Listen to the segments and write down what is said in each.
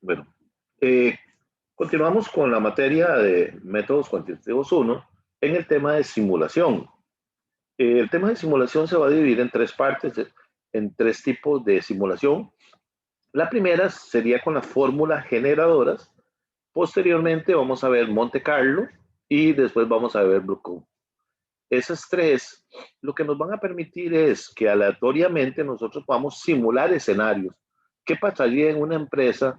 Bueno, eh, continuamos con la materia de métodos cuantitativos 1 en el tema de simulación. El tema de simulación se va a dividir en tres partes, en tres tipos de simulación. La primera sería con las fórmulas generadoras. Posteriormente vamos a ver Monte Carlo y después vamos a ver Bloom. Esas tres lo que nos van a permitir es que aleatoriamente nosotros podamos simular escenarios. ¿Qué pasaría en una empresa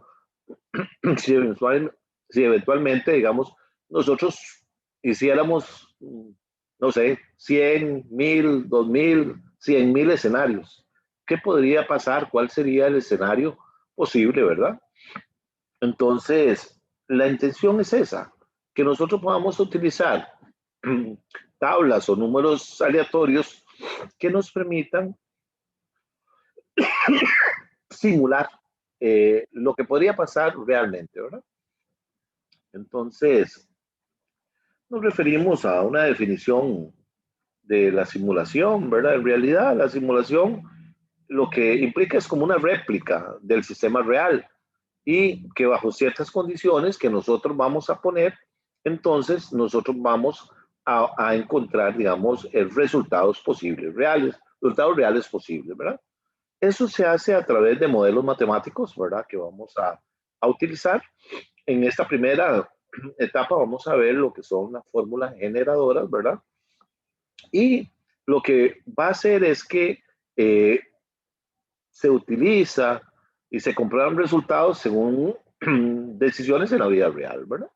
si, si eventualmente, digamos, nosotros hiciéramos, no sé, 100, 1000, 2000, 100,000 escenarios? ¿Qué podría pasar? ¿Cuál sería el escenario posible, verdad? Entonces, la intención es esa, que nosotros podamos utilizar tablas o números aleatorios que nos permitan simular lo que podría pasar realmente, ¿verdad? Entonces, nos referimos a una definición de la simulación, ¿verdad? En realidad, la simulación lo que implica es como una réplica del sistema real y que bajo ciertas condiciones que nosotros vamos a poner, entonces nosotros vamos a encontrar, digamos, resultados posibles, reales, resultados reales posibles, ¿verdad? Eso se hace a través de modelos matemáticos, ¿verdad? Que vamos a utilizar. En esta primera etapa vamos a ver lo que son las fórmulas generadoras, ¿verdad? Y lo que va a hacer es que eh, se utiliza y se comprueban resultados según decisiones en la vida real, ¿verdad?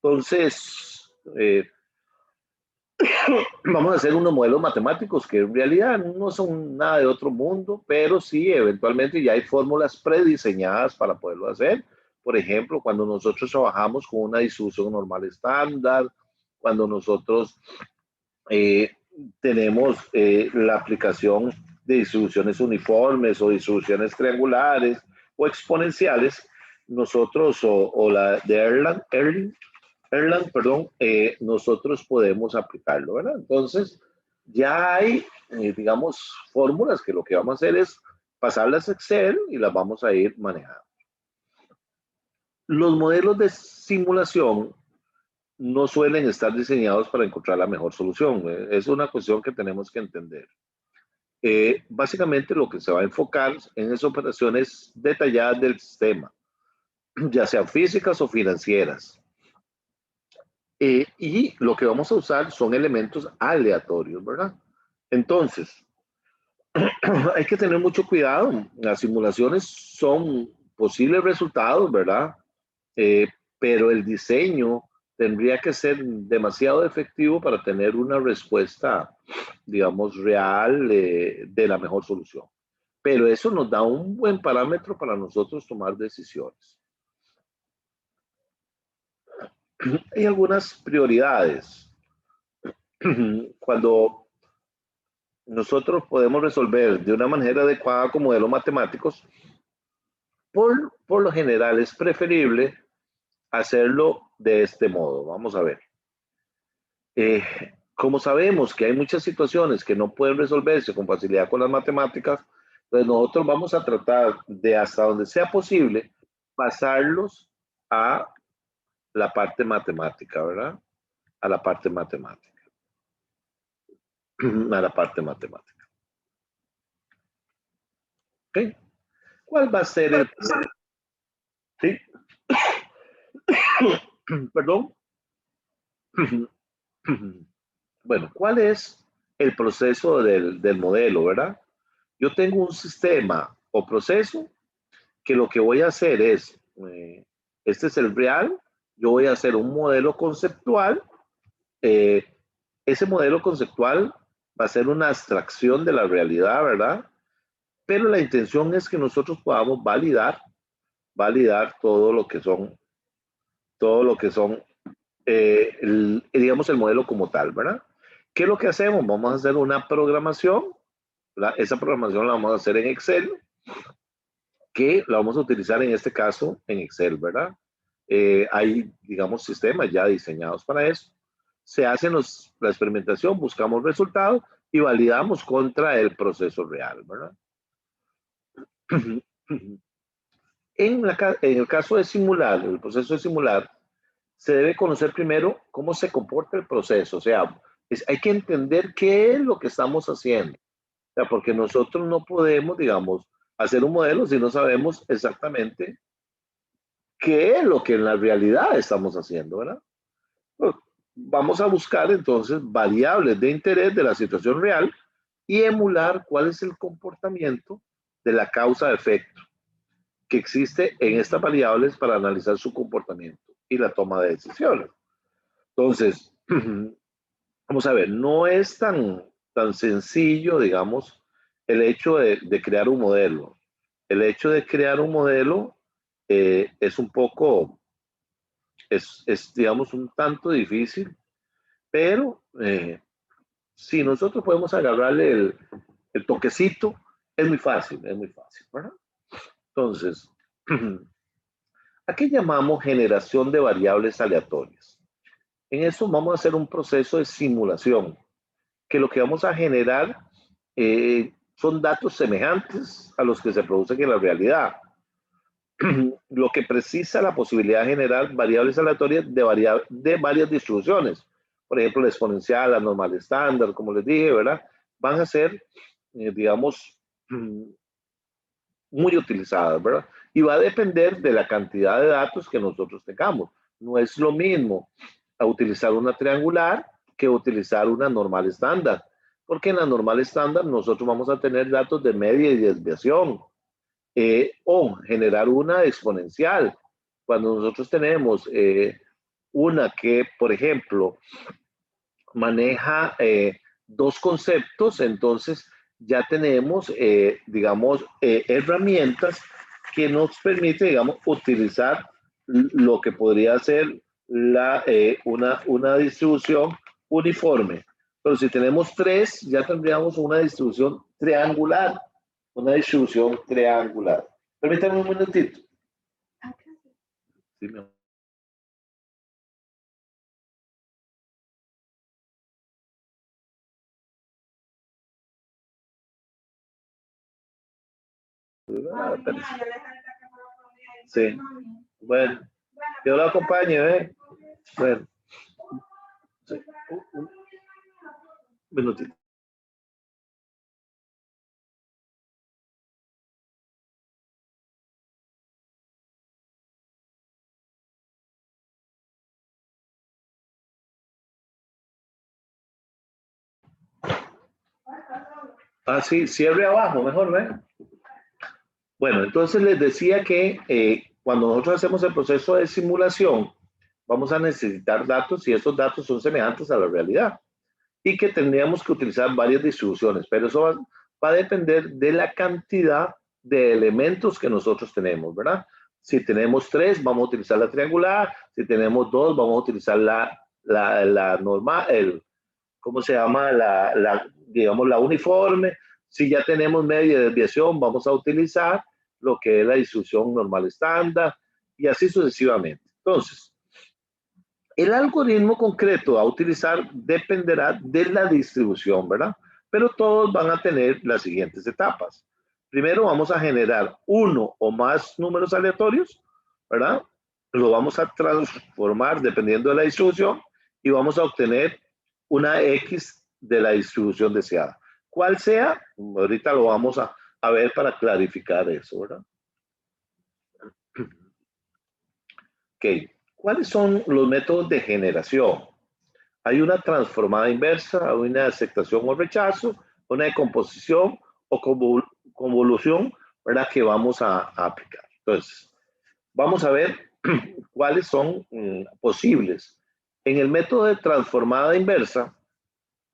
Entonces, vamos a hacer unos modelos matemáticos que en realidad no son nada de otro mundo, pero sí, eventualmente ya hay fórmulas prediseñadas para poderlo hacer. Por ejemplo, cuando nosotros trabajamos con una distribución normal estándar, cuando nosotros eh, tenemos la aplicación de distribuciones uniformes o distribuciones triangulares o exponenciales, nosotros o la de Erlang, perdón, nosotros podemos aplicarlo, ¿verdad? Entonces, ya hay, digamos, fórmulas que lo que vamos a hacer es pasarlas a Excel y las vamos a ir manejando. Los modelos de simulación no suelen estar diseñados para encontrar la mejor solución. Es una cuestión que tenemos que entender. Básicamente lo que se va a enfocar en esas operaciones detalladas del sistema, ya sean físicas o financieras. Y lo que vamos a usar son elementos aleatorios, ¿verdad? Entonces, hay que tener mucho cuidado. Las simulaciones son posibles resultados, ¿verdad? Eh, pero el diseño tendría que ser demasiado efectivo para tener una respuesta, digamos, real de la mejor solución. Pero eso nos da un buen parámetro para nosotros tomar decisiones. Hay algunas prioridades. Cuando nosotros podemos resolver de una manera adecuada con modelos matemáticos, por lo general es preferible hacerlo de este modo. Vamos a ver. Eh, como sabemos que hay muchas situaciones que no pueden resolverse con facilidad con las matemáticas, pues nosotros vamos a tratar de hasta donde sea posible pasarlos a la parte matemática, ¿verdad? A la parte matemática. A la parte matemática. ¿Ok? ¿Cuál va a ser el... ¿Sí? Perdón. Bueno, ¿cuál es el proceso del modelo, verdad? Yo tengo un sistema o proceso que lo que voy a hacer es, este es el real, yo voy a hacer un modelo conceptual, eh, ese modelo conceptual va a ser una abstracción de la realidad, ¿verdad? Pero la intención es que nosotros podamos validar todo lo que son digamos, el modelo como tal, ¿verdad? ¿Qué es lo que hacemos? Vamos a hacer una programación, ¿verdad? Esa programación la vamos a hacer en Excel, que la vamos a utilizar en este caso en Excel, ¿verdad? Hay, digamos, sistemas ya diseñados para eso. Se hace la experimentación, buscamos resultados y validamos contra el proceso real, ¿verdad? En el caso de simular, el proceso de simular, se debe conocer primero cómo se comporta el proceso. O sea, hay que entender qué es lo que estamos haciendo. O sea, porque nosotros no podemos, digamos, hacer un modelo si no sabemos exactamente qué es lo que en la realidad estamos haciendo, ¿verdad? Pues, vamos a buscar entonces variables de interés de la situación real y emular cuál es el comportamiento de la causa-efecto que existe en estas variables para analizar su comportamiento y la toma de decisiones. Entonces, vamos a ver, no es tan sencillo, digamos, el hecho de crear un modelo. El hecho de crear un modelo es un poco, digamos, un tanto difícil, pero si nosotros podemos agarrarle el toquecito, es muy fácil, ¿verdad? Entonces, ¿a qué llamamos generación de variables aleatorias? En eso vamos a hacer un proceso de simulación, que lo que vamos a generar son datos semejantes a los que se producen en la realidad, lo que precisa la posibilidad de generar variables aleatorias de varias distribuciones. Por ejemplo, la exponencial, la normal estándar, como les dije, ¿verdad? Van a ser, digamos, muy utilizadas, ¿verdad? Y va a depender de la cantidad de datos que nosotros tengamos. No es lo mismo a utilizar una triangular que utilizar una normal estándar, porque en la normal estándar nosotros vamos a tener datos de media y desviación, o generar una exponencial. Cuando nosotros tenemos una que, por ejemplo, maneja dos conceptos, entonces ya tenemos, digamos, herramientas que nos permite, digamos, utilizar lo que podría ser una distribución uniforme. Pero si tenemos tres, ya tendríamos una distribución triangular. Una distribución triangular. Permítame un minutito. Sí, mi amor. Sí. Bueno, yo lo acompaño, ¿eh? Bueno, sí. Un minutito. Ah, sí, cierre abajo, mejor, ¿ve? Bueno, entonces les decía que cuando nosotros hacemos el proceso de simulación, vamos a necesitar datos y esos datos son semejantes a la realidad y que tendríamos que utilizar varias distribuciones, pero eso va a depender de la cantidad de elementos que nosotros tenemos, ¿verdad? Si tenemos tres, vamos a utilizar la triangular, si tenemos dos, vamos a utilizar la normal, ¿cómo se llama? Digamos, la uniforme. Si ya tenemos media desviación, vamos a utilizar lo que es la distribución normal estándar y así sucesivamente. Entonces, el algoritmo concreto a utilizar dependerá de la distribución, ¿verdad? Pero todos van a tener las siguientes etapas. Primero vamos a generar uno o más números aleatorios, ¿verdad? Lo vamos a transformar dependiendo de la distribución y vamos a obtener una X de la distribución deseada. ¿Cuál sea? Ahorita lo vamos a ver para clarificar eso, ¿verdad? Ok. ¿Cuáles son los métodos de generación? Hay una transformada inversa, hay una aceptación o rechazo, una decomposición o convolución, ¿verdad? Que vamos a aplicar. Entonces, vamos a ver cuáles son posibles. En el método de transformada inversa,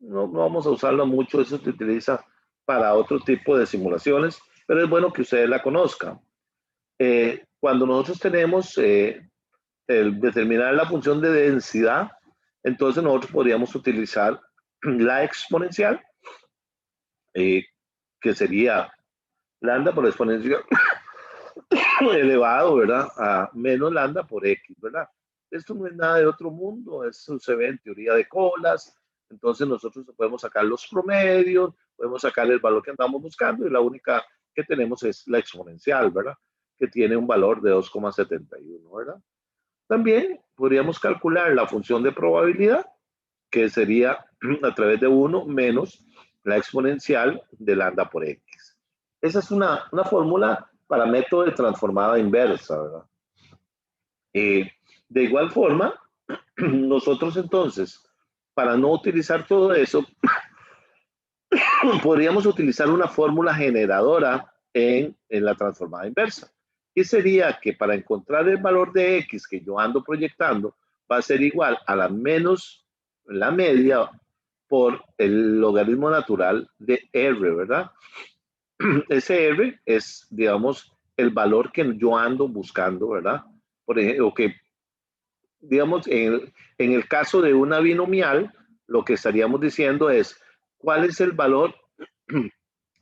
no vamos a usarlo mucho, eso se utiliza para otro tipo de simulaciones, pero es bueno que ustedes la conozcan. Cuando nosotros tenemos el determinar la función de densidad, entonces nosotros podríamos utilizar la exponencial, eh, que sería lambda por exponencial elevado, ¿verdad? A menos lambda por x, ¿verdad? Esto no es nada de otro mundo, eso se ve en teoría de colas, entonces nosotros podemos sacar los promedios, podemos sacar el valor que andamos buscando y la única que tenemos es la exponencial, ¿verdad? que tiene un valor de 2,71, ¿verdad? También podríamos calcular la función de probabilidad, que sería a través de 1 menos la exponencial de lambda por x. Esa es una fórmula para método de transformada inversa, ¿verdad? De igual forma, nosotros entonces, para no utilizar todo eso, podríamos utilizar una fórmula generadora en la transformada inversa. Y sería que para encontrar el valor de x que yo ando proyectando, va a ser igual a la menos la media por el logaritmo natural de R, ¿verdad? Ese R es, digamos, el valor que yo ando buscando, ¿verdad? Por ejemplo, que, digamos, en el caso de una binomial, lo que estaríamos diciendo es, ¿cuál es el valor?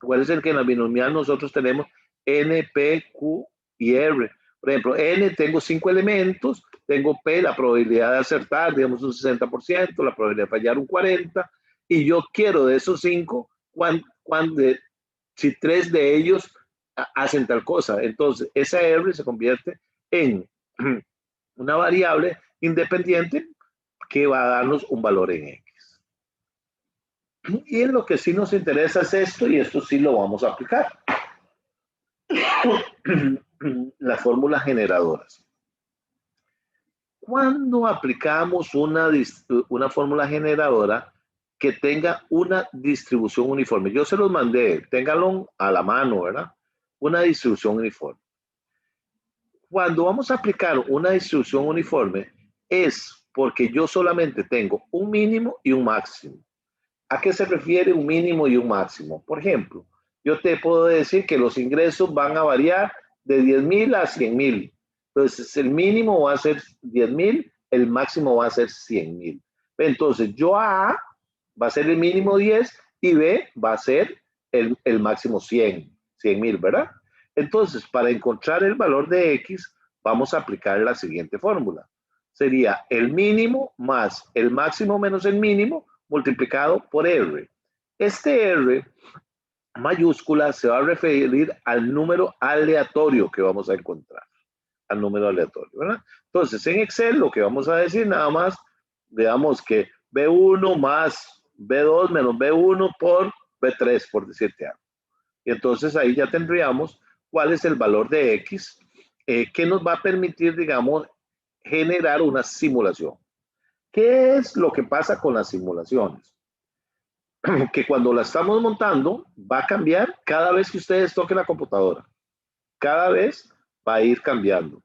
¿Cuál es el que en la binomial nosotros tenemos? N, P, Q y R. Por ejemplo, N tengo 5 elementos, tengo P, la probabilidad de acertar, digamos, un 60%, la probabilidad de fallar un 40%, y yo quiero de esos 5, si 3 de ellos hacen tal cosa. Entonces, esa R se convierte en una variable independiente que va a darnos un valor en X. Y en lo que sí nos interesa es esto, y esto sí lo vamos a aplicar. Las fórmulas generadoras. Cuando aplicamos una fórmula generadora que tenga una distribución uniforme, yo se los mandé, ténganlo a la mano, ¿verdad? Una distribución uniforme. Cuando vamos a aplicar una distribución uniforme es porque yo solamente tengo un mínimo y un máximo. ¿A qué se refiere un mínimo y un máximo? Por ejemplo, yo te puedo decir que los ingresos van a variar de 10,000 a 100,000. Entonces, el mínimo va a ser 10,000, el máximo va a ser 100,000. Entonces, yo A va a ser el mínimo 10 y B va a ser el máximo 100,000, ¿verdad? Entonces, para encontrar el valor de X, vamos a aplicar la siguiente fórmula. Sería el mínimo más el máximo menos el mínimo multiplicado por R. Este R mayúscula se va a referir al número aleatorio que vamos a encontrar, al número aleatorio, ¿verdad? Entonces, en Excel lo que vamos a decir nada más, veamos que B1 más B2 menos B1 por B3, por decirte algo. Y entonces ahí ya tendríamos cuál es el valor de X que nos va a permitir, digamos, generar una simulación. ¿Qué es lo que pasa con las simulaciones? Que cuando la estamos montando va a cambiar cada vez que ustedes toquen la computadora. Cada vez va a ir cambiando.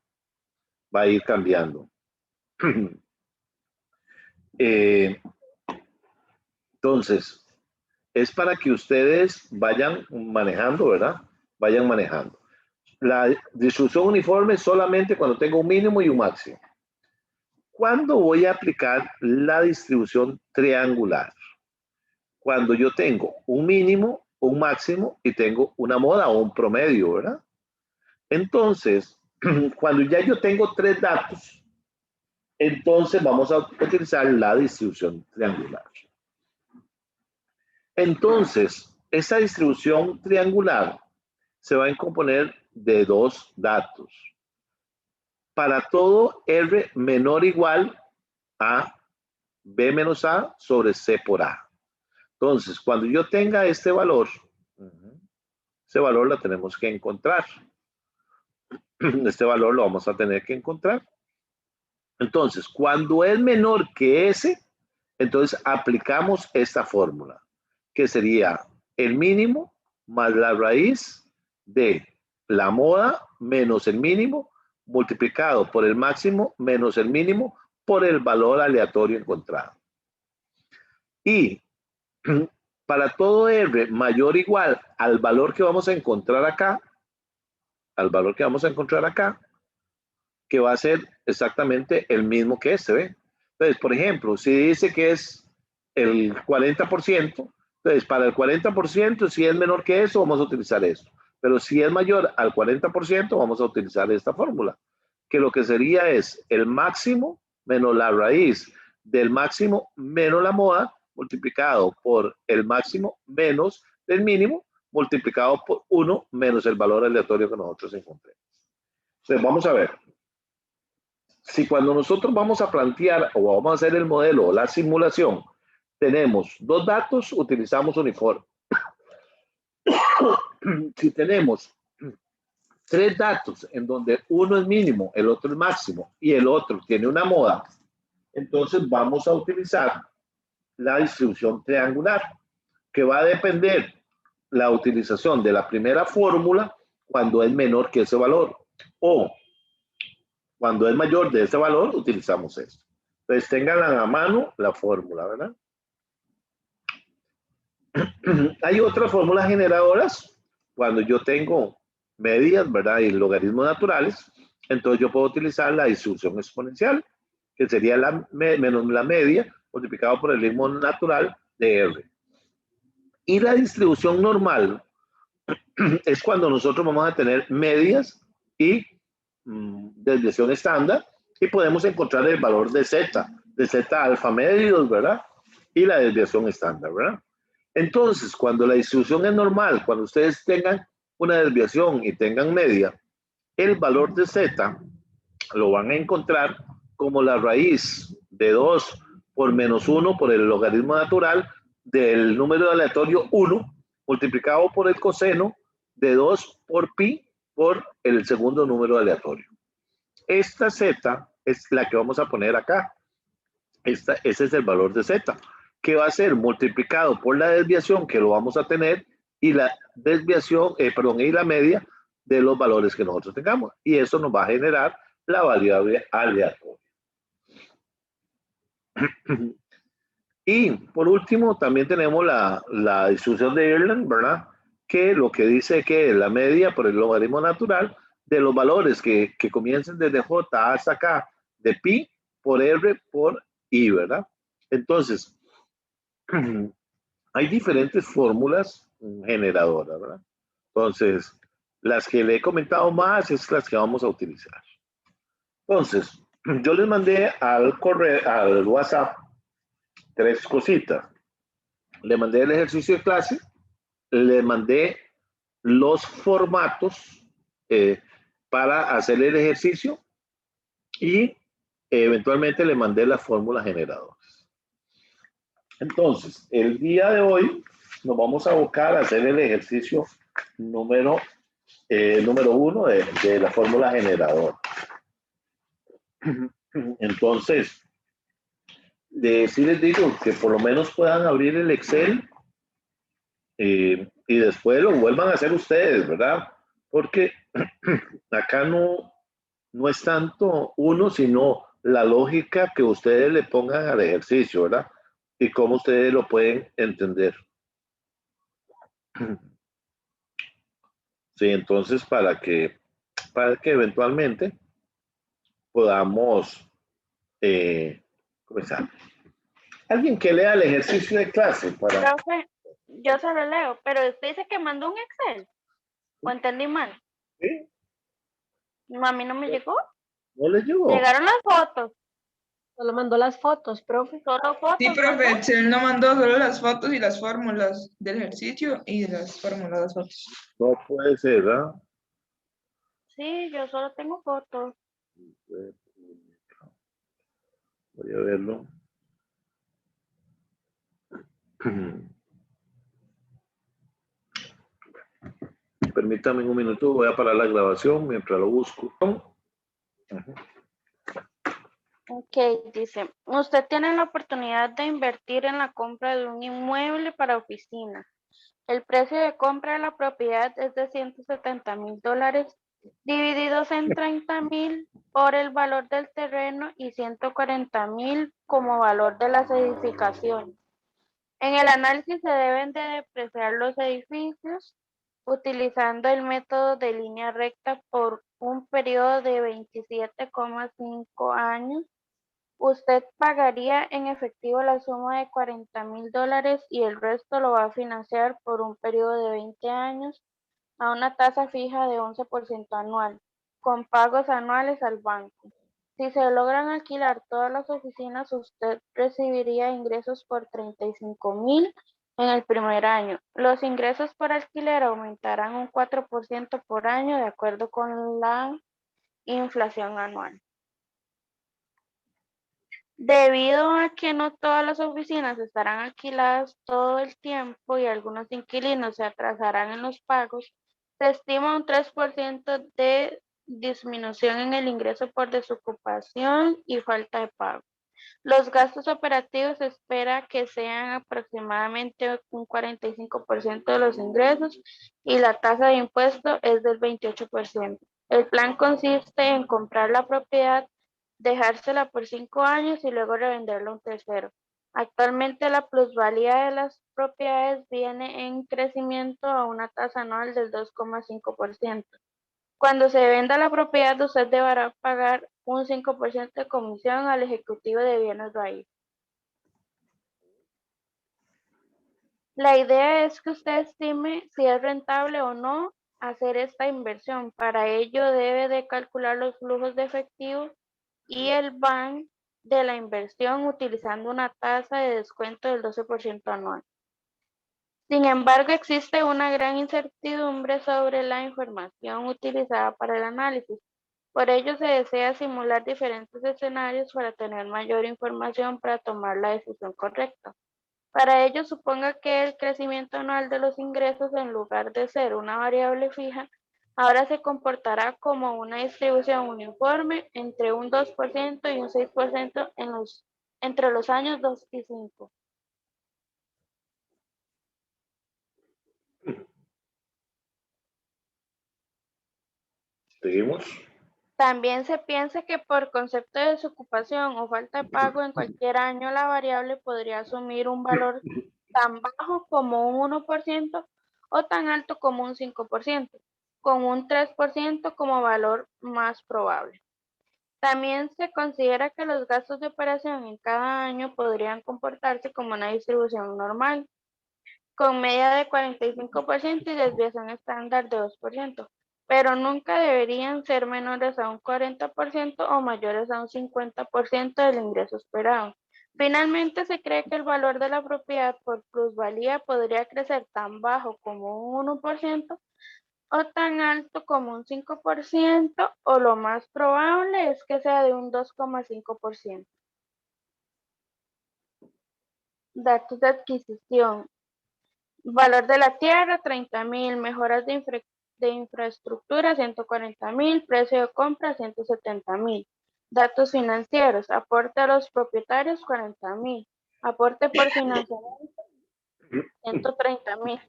Va a ir cambiando. Entonces, es para que ustedes vayan manejando, ¿verdad? Vayan manejando. La distribución uniforme es solamente cuando tengo un mínimo y un máximo. ¿Cuándo voy a aplicar la distribución triangular? Cuando yo tengo un mínimo, un máximo y tengo una moda o un promedio, ¿verdad? Entonces, cuando ya yo tengo 3 datos, entonces vamos a utilizar la distribución triangular. Entonces, esa distribución triangular se va a componer de 2 datos. Para todo R menor o igual a B menos A sobre C por A. Entonces, cuando yo tenga este valor, ese valor lo tenemos que encontrar. Este valor lo vamos a tener que encontrar. Entonces, cuando es menor que ese, entonces aplicamos esta fórmula, que sería el mínimo más la raíz de la moda menos el mínimo multiplicado por el máximo menos el mínimo por el valor aleatorio encontrado. Y para todo R mayor o igual al valor que vamos a encontrar acá, que va a ser exactamente el mismo que este, ¿ve? Entonces, por ejemplo, si dice que es el 40%, entonces para el 40%, si es menor que eso, vamos a utilizar esto. Pero si es mayor al 40%, vamos a utilizar esta fórmula, que lo que sería es el máximo menos la raíz del máximo menos la moda, multiplicado por el máximo menos el mínimo, multiplicado por 1 menos el valor aleatorio que nosotros encontremos. Entonces, vamos a ver. Si cuando nosotros vamos a plantear o vamos a hacer el modelo o la simulación, tenemos dos datos, utilizamos uniforme. Si tenemos tres datos en donde uno es mínimo, el otro es máximo y el otro tiene una moda, entonces vamos a utilizar la distribución triangular, que va a depender la utilización de la primera fórmula cuando es menor que ese valor, o cuando es mayor de ese valor, utilizamos esto. Entonces, tengan a mano la fórmula, ¿verdad? Hay otras fórmulas generadoras cuando yo tengo medias, ¿verdad? Y logaritmos naturales, entonces yo puedo utilizar la distribución exponencial, que sería menos la media multiplicado por el ritmo natural de R. Y la distribución normal es cuando nosotros vamos a tener medias y desviación estándar y podemos encontrar el valor de Z alfa medios, ¿verdad? Y la desviación estándar, ¿verdad? Entonces, cuando la distribución es normal, cuando ustedes tengan una desviación y tengan media, el valor de Z lo van a encontrar como la raíz de 2 por menos 1 por el logaritmo natural del número aleatorio 1 multiplicado por el coseno de 2 por pi por el segundo número aleatorio. Esta Z es la que vamos a poner acá. Ese es el valor de Z, que va a ser multiplicado por la desviación que lo vamos a tener y la desviación, y la media de los valores que nosotros tengamos. Y eso nos va a generar la variable aleatoria. Y por último, también tenemos la distribución de Irland, ¿verdad? Que lo que dice que es la media por el logaritmo natural de los valores que comiencen desde J hasta acá, de pi por R por I, ¿verdad? Entonces, hay diferentes fórmulas generadoras, ¿verdad? Entonces, las que le he comentado más es las que vamos a utilizar. Entonces, yo les mandé al correo, al WhatsApp, tres cositas. Le mandé el ejercicio de clase, le mandé los formatos para hacer el ejercicio y eventualmente le mandé las fórmulas generadoras. Entonces, el día de hoy nos vamos a abocar a hacer el ejercicio número 1 de la fórmula generadora. Entonces, sí les digo que por lo menos puedan abrir el Excel y después lo vuelvan a hacer ustedes, ¿verdad? Porque acá no es tanto uno, sino la lógica que ustedes le pongan al ejercicio, ¿verdad? Y cómo ustedes lo pueden entender. Sí, entonces para que eventualmente podamos comenzar. Alguien que lea el ejercicio de clase para... Profe, yo se lo leo, pero usted dice que mandó un Excel. ¿O entendí mal? ¿Sí? No, a mí no me llegó. ¿No les llegó? Llegaron las fotos. Solo mandó las fotos, profe. Solo fotos. Sí, profe, él no mandó solo las fotos y las fórmulas del ejercicio y de las fórmulas, las fotos. No puede ser, ¿verdad? Sí, yo solo tengo fotos. Voy a verlo. Permítame un minuto, voy a parar la grabación mientras lo busco. Ok, dice, usted tiene la oportunidad de invertir en la compra de un inmueble para oficina. El precio de compra de la propiedad es de $170,000 divididos en 30,000 por el valor del terreno y 140,000 como valor de las edificaciones. En el análisis se deben de depreciar los edificios utilizando el método de línea recta por un periodo de 27,5 años. Usted pagaría en efectivo la suma de $40,000 y el resto lo va a financiar por un periodo de 20 años a una tasa fija de 11% anual, con pagos anuales al banco. Si se logran alquilar todas las oficinas, usted recibiría ingresos por $35,000 en el primer año. Los ingresos por alquiler aumentarán un 4% por año de acuerdo con la inflación anual. Debido a que no todas las oficinas estarán alquiladas todo el tiempo y algunos inquilinos se atrasarán en los pagos, se estima un 3% de disminución en el ingreso por desocupación y falta de pago. Los gastos operativos se espera que sean aproximadamente un 45% de los ingresos y la tasa de impuesto es del 28%. El plan consiste en comprar la propiedad, dejársela por 5 años y luego revenderla a un tercero. Actualmente la plusvalía de las propiedades viene en crecimiento a una tasa anual del 2,5%. Cuando se venda la propiedad, usted deberá pagar un 5% de comisión al ejecutivo de bienes raíces. La idea es que usted estime si es rentable o no hacer esta inversión. Para ello debe de calcular los flujos de efectivo y el van de la inversión utilizando una tasa de descuento del 12% anual. Sin embargo, existe una gran incertidumbre sobre la información utilizada para el análisis. Por ello, se desea simular diferentes escenarios para tener mayor información para tomar la decisión correcta. Para ello, suponga que el crecimiento anual de los ingresos, en lugar de ser una variable fija, ahora se comportará como una distribución uniforme entre un 2% y un 6% entre los años 2 y 5. Seguimos. También se piensa que por concepto de desocupación o falta de pago en cualquier año, la variable podría asumir un valor tan bajo como un 1% o tan alto como un 5%, con un 3% como valor más probable. También se considera que los gastos de operación en cada año podrían comportarse como una distribución normal, con media de 45% y desviación estándar de 2%, pero nunca deberían ser menores a un 40% o mayores a un 50% del ingreso esperado. Finalmente, se cree que el valor de la propiedad por plusvalía podría crecer tan bajo como un 1% o tan alto como un 5%, o lo más probable es que sea de un 2,5%. Datos de adquisición. Valor de la tierra, 30,000. Mejoras de infraestructura, 140,000. Precio de compra, 170,000. Datos financieros. Aporte a los propietarios, 40,000. Aporte por financiamiento, 130,000.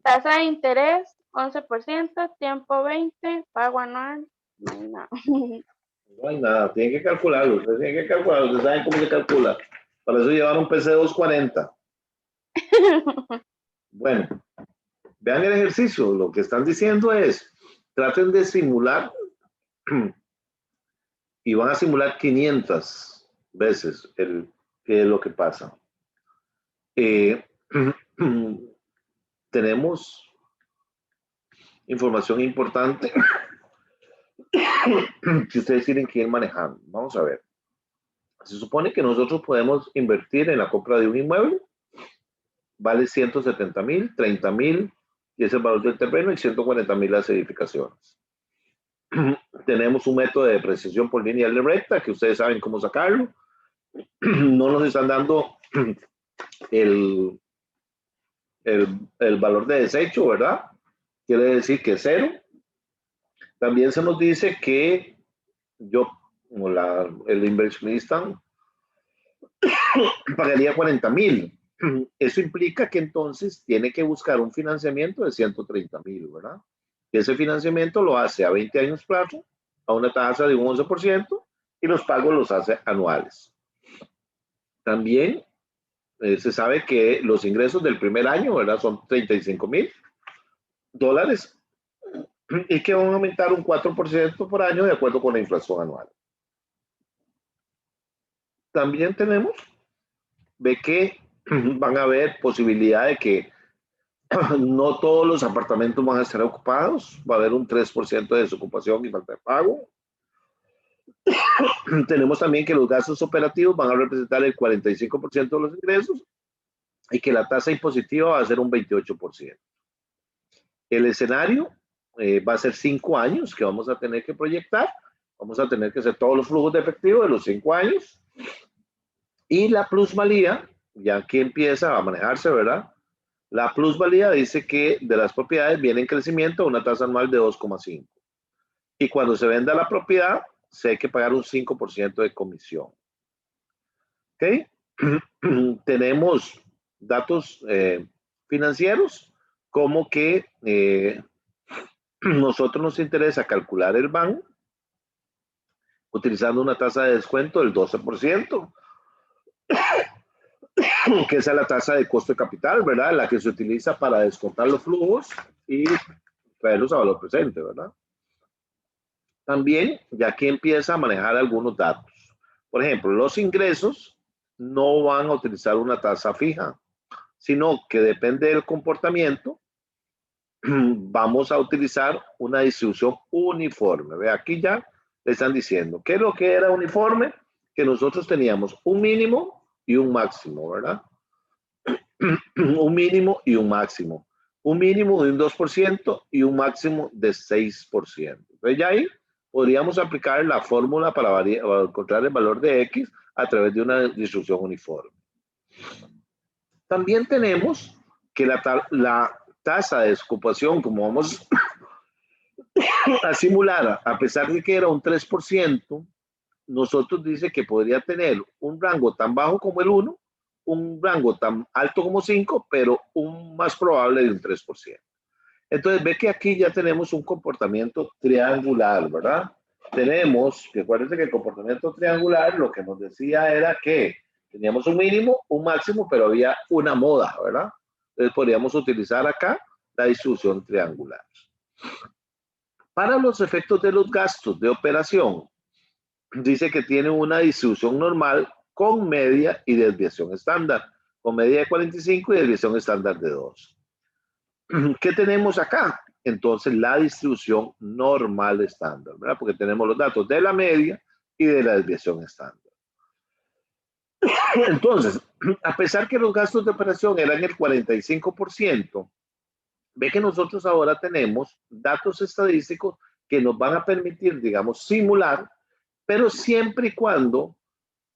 Tasa de interés, 11%. Tiempo 20. Pago anual, no hay nada. No hay nada, tienen que calcularlo, ustedes tienen que calcularlo, ustedes saben cómo se calcula. Para eso llevar un PC 240. Bueno, vean el ejercicio, lo que están diciendo es, traten de simular y van a simular 500 veces qué es lo que pasa. Tenemos información importante que ustedes tienen que ir manejando. Vamos a ver. Se supone que nosotros podemos invertir en la compra de un inmueble, vale 170,000, 30,000, y es el valor del terreno, y 140,000 las edificaciones. Tenemos un método de depreciación por lineal de recta, que ustedes saben cómo sacarlo. No nos están dando el valor de desecho, ¿verdad? Quiere decir que es 0. También se nos dice que yo, como el inversionista, pagaría 40,000. Eso implica que entonces tiene que buscar un financiamiento de 130,000, ¿verdad? Ese financiamiento lo hace a 20 años plazo, a una tasa de un 11%, y los pagos los hace anuales. También se sabe que los ingresos del primer año, ¿verdad? Son $35,000 y que van a aumentar un 4% por año de acuerdo con la inflación anual. También tenemos de que van a haber posibilidad de que no todos los apartamentos van a estar ocupados, va a haber un 3% de desocupación y falta de pago. Tenemos también que los gastos operativos van a representar el 45% de los ingresos y que la tasa impositiva va a ser un 28%. El escenario va a ser 5 años que vamos a tener que proyectar Vamos a tener que hacer todos los flujos de efectivo de los 5 años. Y la plusvalía, ya aquí empieza a manejarse, ¿verdad? La plusvalía dice que de las propiedades viene en crecimiento a una tasa anual de 2,5. Y cuando se venda la propiedad, se hay que pagar un 5% de comisión. ¿Ok? Tenemos datos financieros, como que nosotros nos interesa calcular el BAN utilizando una tasa de descuento del 12%, que es la tasa de costo de capital, ¿verdad? La que se utiliza para descontar los flujos y traerlos a valor presente, ¿verdad? También, ya que empieza a manejar algunos datos. Por ejemplo, los ingresos no van a utilizar una tasa fija, sino que depende del comportamiento, vamos a utilizar una distribución uniforme. Ve, aquí ya le están diciendo, ¿qué es lo que era uniforme? Que nosotros teníamos un mínimo y un máximo, ¿verdad? Un mínimo y un máximo. Un mínimo de un 2% y un máximo de 6%. Entonces ya ahí podríamos aplicar la fórmula para encontrar el valor de X a través de una distribución uniforme. También tenemos que la tasa de desocupación, como vamos a simular, a pesar de que era un 3%, nosotros dice que podría tener un rango tan bajo como el 1, un rango tan alto como 5, pero un más probable de un 3%. Entonces ve que aquí ya tenemos un comportamiento triangular, ¿verdad? Tenemos, que acuérdense que el comportamiento triangular lo que nos decía era que teníamos un mínimo, un máximo, pero había una moda, ¿verdad? Entonces podríamos utilizar acá la distribución triangular. Para los efectos de los gastos de operación, dice que tiene una distribución normal con media y desviación estándar, con media de 45 y desviación estándar de 2. ¿Qué tenemos acá? Entonces la distribución normal estándar, ¿verdad? Porque tenemos los datos de la media y de la desviación estándar. Entonces, a pesar que los gastos de operación eran el 45%, ve que nosotros ahora tenemos datos estadísticos que nos van a permitir, digamos, simular, pero siempre y cuando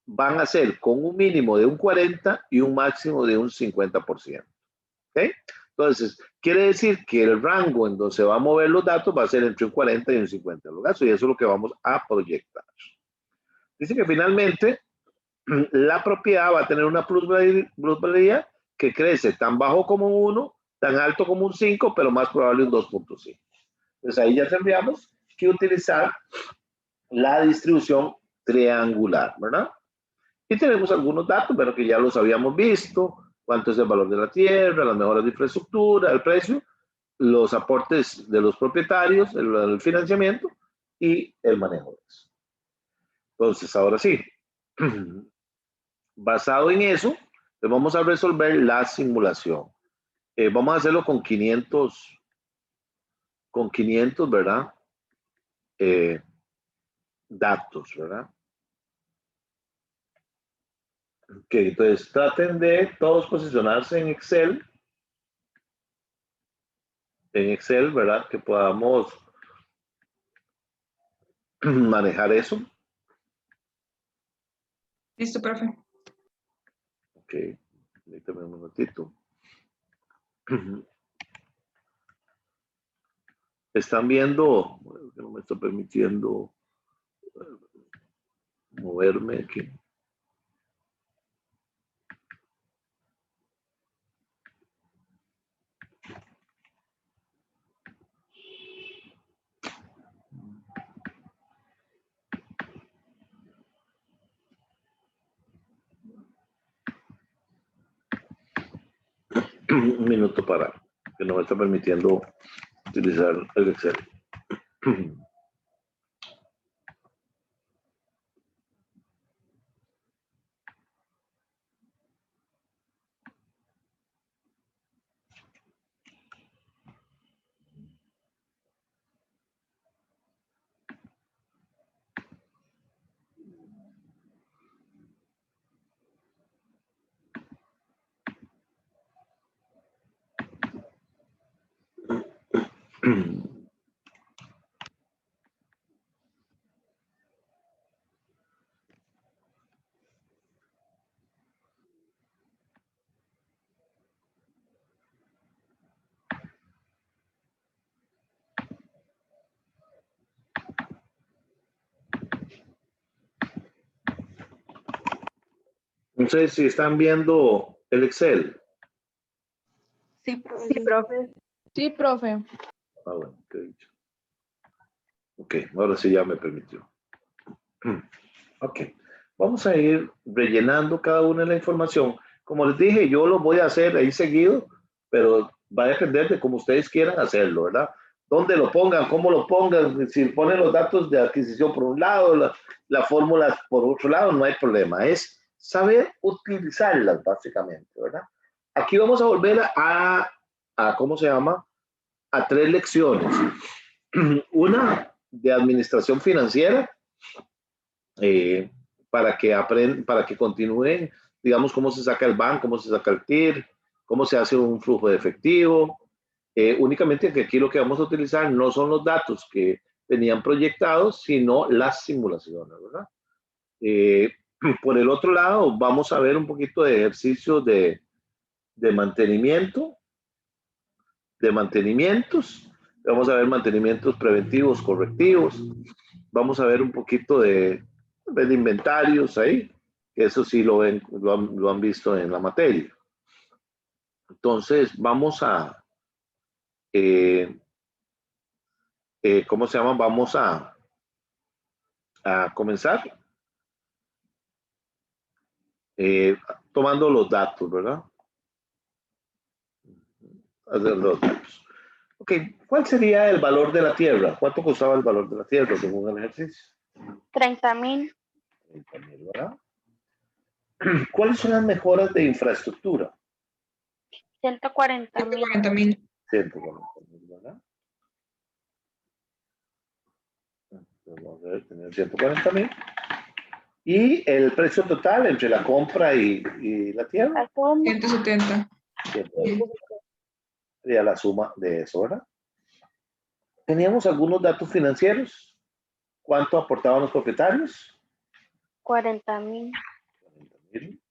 van a ser con un mínimo de un 40 y un máximo de un 50%. ¿Ok? Entonces, quiere decir que el rango en donde se va a mover los datos va a ser entre un 40 y un 50 los gastos, y eso es lo que vamos a proyectar. Dice que finalmente la propiedad va a tener una plusvalía que crece tan bajo como un 1, tan alto como un 5, pero más probable un 2.5. Entonces ahí ya tendríamos que utilizar la distribución triangular, ¿verdad? Y tenemos algunos datos, pero que ya los habíamos visto, cuánto es el valor de la tierra, las mejoras de infraestructura, el precio, los aportes de los propietarios, el financiamiento y el manejo de eso. Entonces, ahora sí, basado en eso, pues vamos a resolver la simulación. Vamos a hacerlo con 500, ¿verdad? Datos, ¿verdad? Ok, entonces traten de todos posicionarse en Excel, ¿verdad? Que podamos manejar eso. Listo, profe. Ok, permítame un momentito. Están viendo, bueno, que no me está permitiendo moverme aquí. Un minuto para que no me está permitiendo utilizar el Excel. No sé si están viendo el Excel. Sí, profe. Sí, profe. Sí, profe. Ah, bueno, qué dicho. Ok, ahora sí ya me permitió. Ok, vamos a ir rellenando cada una de la información. Como les dije, yo lo voy a hacer ahí seguido, pero va a depender de cómo ustedes quieran hacerlo, ¿verdad? Dónde lo pongan, cómo lo pongan, si ponen los datos de adquisición por un lado, la fórmula por otro lado, no hay problema. Es saber utilizarlas, básicamente, ¿verdad? Aquí vamos a volver ¿cómo se llama? A 3 lecciones. Una de administración financiera, para que continúen, digamos, cómo se saca el BAN, cómo se saca el TIR, cómo se hace un flujo de efectivo. Únicamente que aquí lo que vamos a utilizar no son los datos que tenían proyectados, sino las simulaciones, ¿verdad? Por el otro lado, vamos a ver un poquito de ejercicios de mantenimientos. Vamos a ver mantenimientos preventivos, correctivos. Vamos a ver un poquito de inventarios ahí, que eso sí lo han visto en la materia. Entonces, vamos a, ¿cómo se llama? Vamos a comenzar tomando los datos, ¿verdad? Los datos. Ok, ¿cuál sería el valor de la tierra? ¿Cuánto costaba el valor de la tierra según el ejercicio? 30,000. 30,000, ¿verdad? ¿Cuáles son las mejoras de infraestructura? 140,000. 140,000. 140,000, ¿verdad? Vamos a ver, tener 140,000. ¿Y el precio total entre la compra y la tierra? Asumo. 170. Sería la suma de eso, ¿verdad? Teníamos algunos datos financieros. ¿Cuánto aportaban los propietarios? 40,000. 40,000.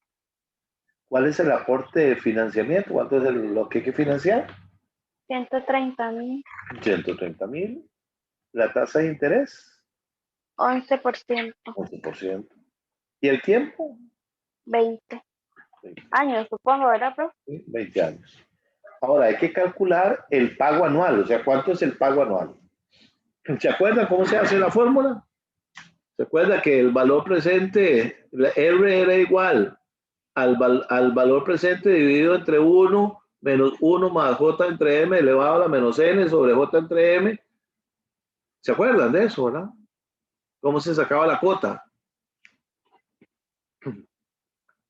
¿Cuál es el aporte de financiamiento? ¿Cuánto es lo que hay que financiar? 130,000. 130,000. ¿La tasa de interés? 11%. 11%. ¿Y el tiempo? 20 20, años, supongo, ¿verdad, profe? 20 años. Ahora hay que calcular el pago anual, o sea, ¿cuánto es el pago anual? ¿Se acuerdan cómo se hace la fórmula? ¿Se acuerda que el valor presente, la R era igual al valor presente dividido entre 1 menos 1 más J entre M elevado a la menos N sobre J entre M? ¿Se acuerdan de eso, verdad? ¿Cómo se sacaba la cuota?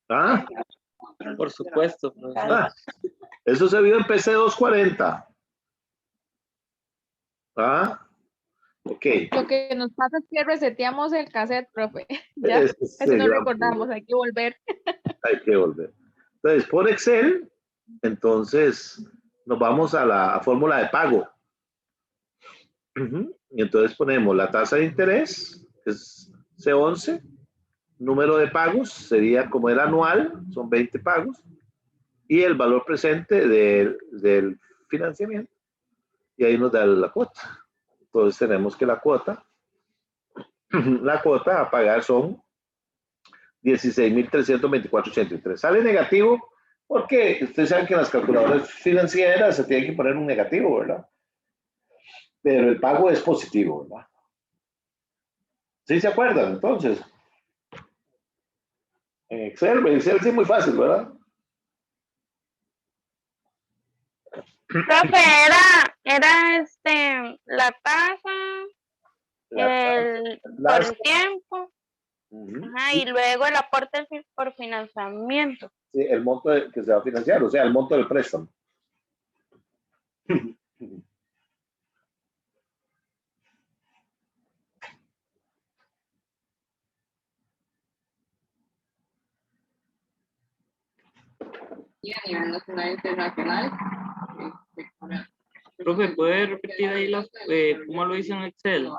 ¿Ah? Por supuesto, profesor. Ah, eso se vio en PC 240. ¿Ah? Ok. Lo que nos pasa es que reseteamos el cassette, profe. Ya, Ese es eso el no gran recordamos, problema. hay que volver. Hay que volver. Entonces, por Excel, entonces nos vamos a la fórmula de pago. Y entonces ponemos la tasa de interés, que es C11, número de pagos, sería como el anual, son 20 pagos, y el valor presente del financiamiento. Y ahí nos da la cuota. Entonces tenemos que la cuota a pagar son 16,324,83. Sale negativo porque ustedes saben que en las calculadoras financieras se tiene que poner un negativo, ¿verdad? Pero el pago es positivo, ¿verdad? ¿Sí se acuerdan? Entonces, en Excel sí es muy fácil, ¿verdad? Profe, era la tasa, por el tiempo, ajá, y luego el aporte por financiamiento. Sí, el monto que se va a financiar, o sea, el monto del préstamo. Y a nivel nacional e internacional. Profe, ¿puede repetir ahí cómo lo hizo en Excel?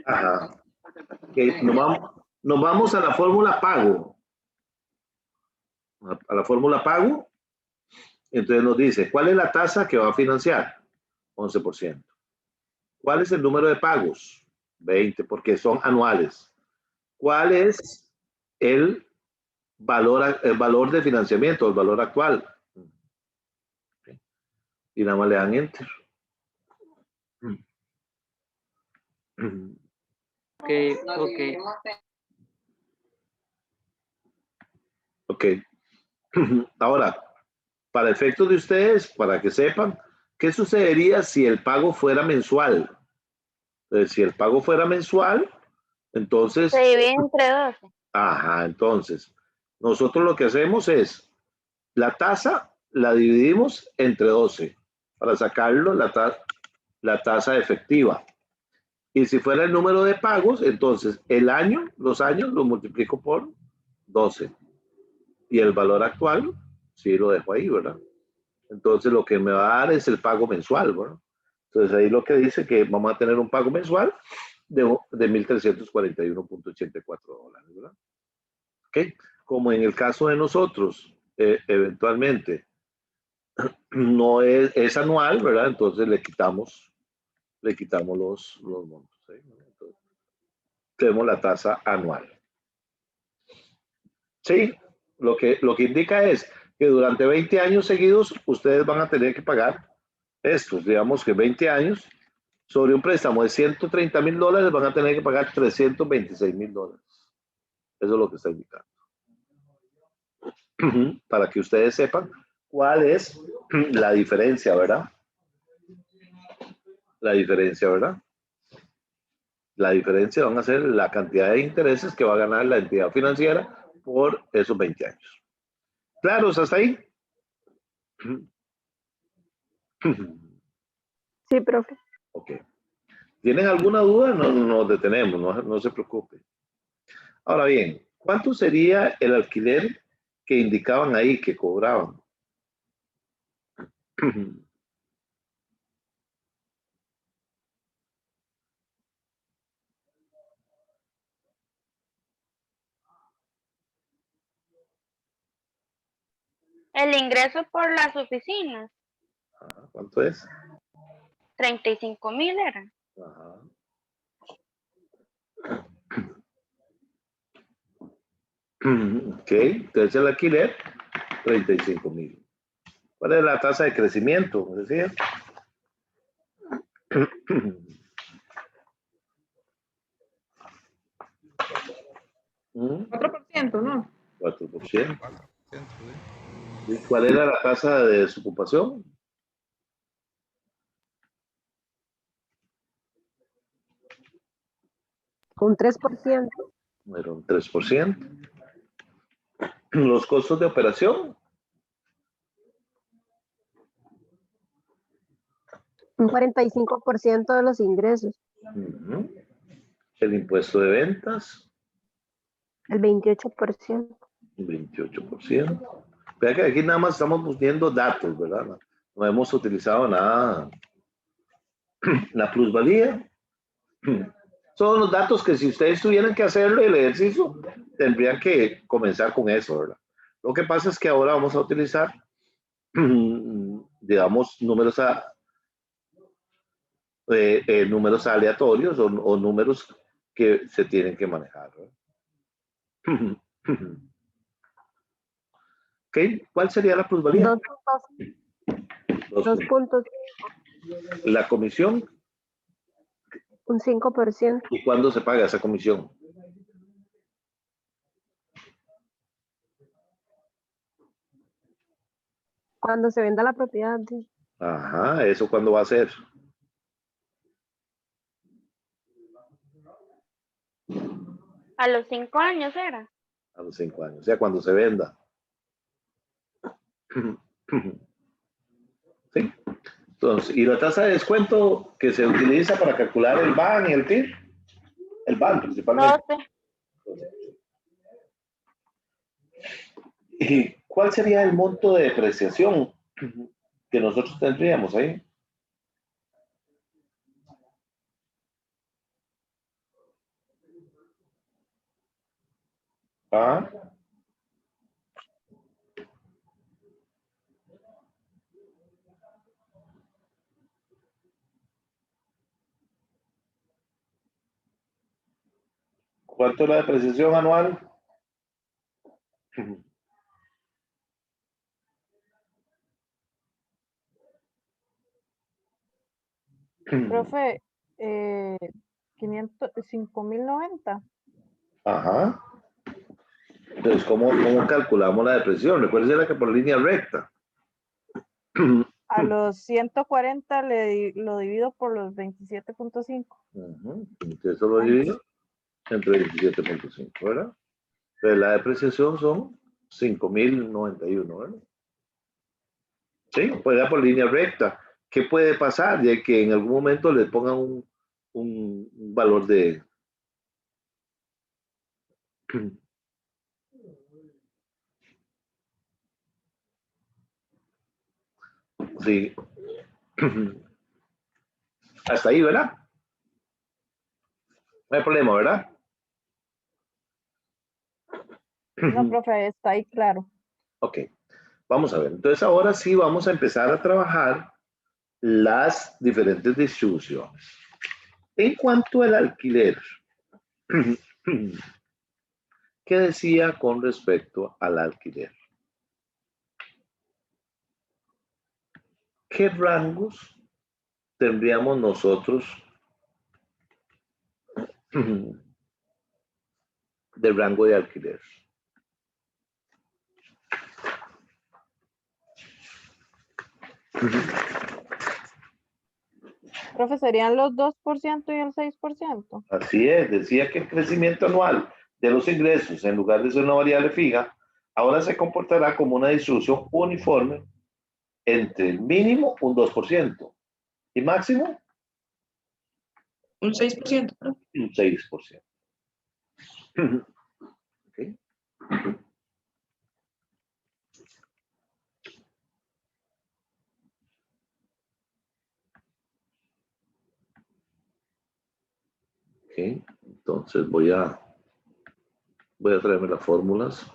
Ajá. Okay. Nos vamos a la fórmula pago. A la fórmula pago. Entonces nos dice, ¿cuál es la tasa que va a financiar? 11%. ¿Cuál es el número de pagos? 20, porque son anuales. ¿Cuál es el el valor de financiamiento, el valor actual. Y nada más le dan enter. Ok, ok. Ok. Ahora, para efectos de ustedes, para que sepan, ¿qué sucedería si el pago fuera mensual? Si el pago fuera mensual, entonces, Se divide entre 12. ajá, entonces, nosotros lo que hacemos es, la tasa la dividimos entre 12 para sacarlo la tasa efectiva. Y si fuera el número de pagos, entonces los años lo multiplico por 12. Y el valor actual, sí lo dejo ahí, ¿verdad? Entonces lo que me va a dar es el pago mensual, ¿verdad? Entonces ahí lo que dice que vamos a tener un pago mensual de 1.341.84 dólares, ¿verdad? ¿Ok? Como en el caso de nosotros, eventualmente no es anual, ¿verdad? Entonces le quitamos los montos. ¿Sí? Entonces, tenemos la tasa anual. Sí, lo que indica es que durante 20 años seguidos ustedes van a tener que pagar estos, digamos que 20 años, sobre un préstamo de $130,000 van a tener que pagar $326,000. Eso es lo que está indicando. Para que ustedes sepan cuál es la diferencia, ¿verdad? La diferencia, ¿verdad? La diferencia van a ser la cantidad de intereses que va a ganar la entidad financiera por esos 20 años. ¿Claros hasta ahí? Sí, profe. Ok. ¿Tienen alguna duda? No nos detenemos, no se preocupe. Ahora bien, ¿cuánto sería el alquiler que indicaban ahí que cobraban? El ingreso por las oficinas, ¿Cuánto es? 35,000 era. Ajá. Ok, entonces el alquiler, 35,000. ¿Cuál es la tasa de crecimiento? ¿Me decía? 4%, ¿no? 4%. 4%, ¿sí? ¿Y cuál era la tasa de desocupación? Un 3%. Era un 3%. Los costos de operación, Un 45% de los ingresos. el impuesto de ventas, El 28%. 28%. Vea que aquí nada más estamos viendo datos, ¿verdad? No hemos utilizado nada. La plusvalía. Son los datos que si ustedes tuvieran que hacerlo el ejercicio, tendrían que comenzar con eso, ¿verdad? Lo que pasa es que ahora vamos a utilizar, digamos, números aleatorios o números que se tienen que manejar, ¿verdad? ¿Ok? ¿Cuál sería la plusvalía? 2 puntos. La comisión. Un 5%. ¿Y cuándo se paga esa comisión? Cuando se venda la propiedad. Ajá, ¿eso cuándo va a ser? A los 5 años era. A los 5 años, o sea, cuando se venda. ¿Sí? Entonces, ¿y la tasa de descuento que se utiliza para calcular el BAN y el TIR? El BAN principalmente. 12. ¿Y cuál sería el monto de depreciación que nosotros tendríamos ahí? ¿Ah? ¿Cuánto es la depreciación anual? Profe, 5.090. Ajá. Entonces, ¿cómo calculamos la depresión? Recuerden que por línea recta. A los 140 lo divido por los 27.5. Entonces, eso lo divido entre 27.5, ¿verdad? Entonces, la depreciación son 5.091, ¿verdad? Sí, pues ya por línea recta. ¿Qué puede pasar? De que en algún momento le pongan un valor de... Sí. Hasta ahí, ¿verdad? No hay problema, ¿verdad? No, profe, está ahí claro. Ok, vamos a ver. Entonces ahora sí vamos a empezar a trabajar las diferentes distribuciones. En cuanto al alquiler, ¿qué decía con respecto al alquiler? ¿Qué rangos tendríamos nosotros de rango de alquiler? Profe, ¿serían los 2% y el 6%? Así es, decía que el crecimiento anual de los ingresos, en lugar de ser una variable fija, ahora se comportará como una distribución uniforme entre el mínimo un 2% y máximo Un 6%, ¿no? un 6%. Okay. Ok, entonces voy a traerme las fórmulas.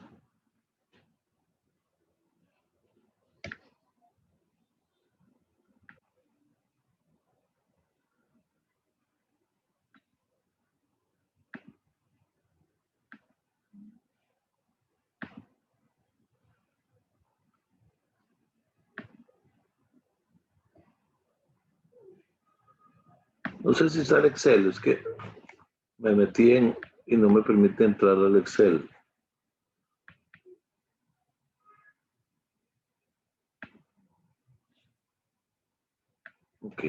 No sé si está el Excel, es que me metí y no me permite entrar al Excel. Ok.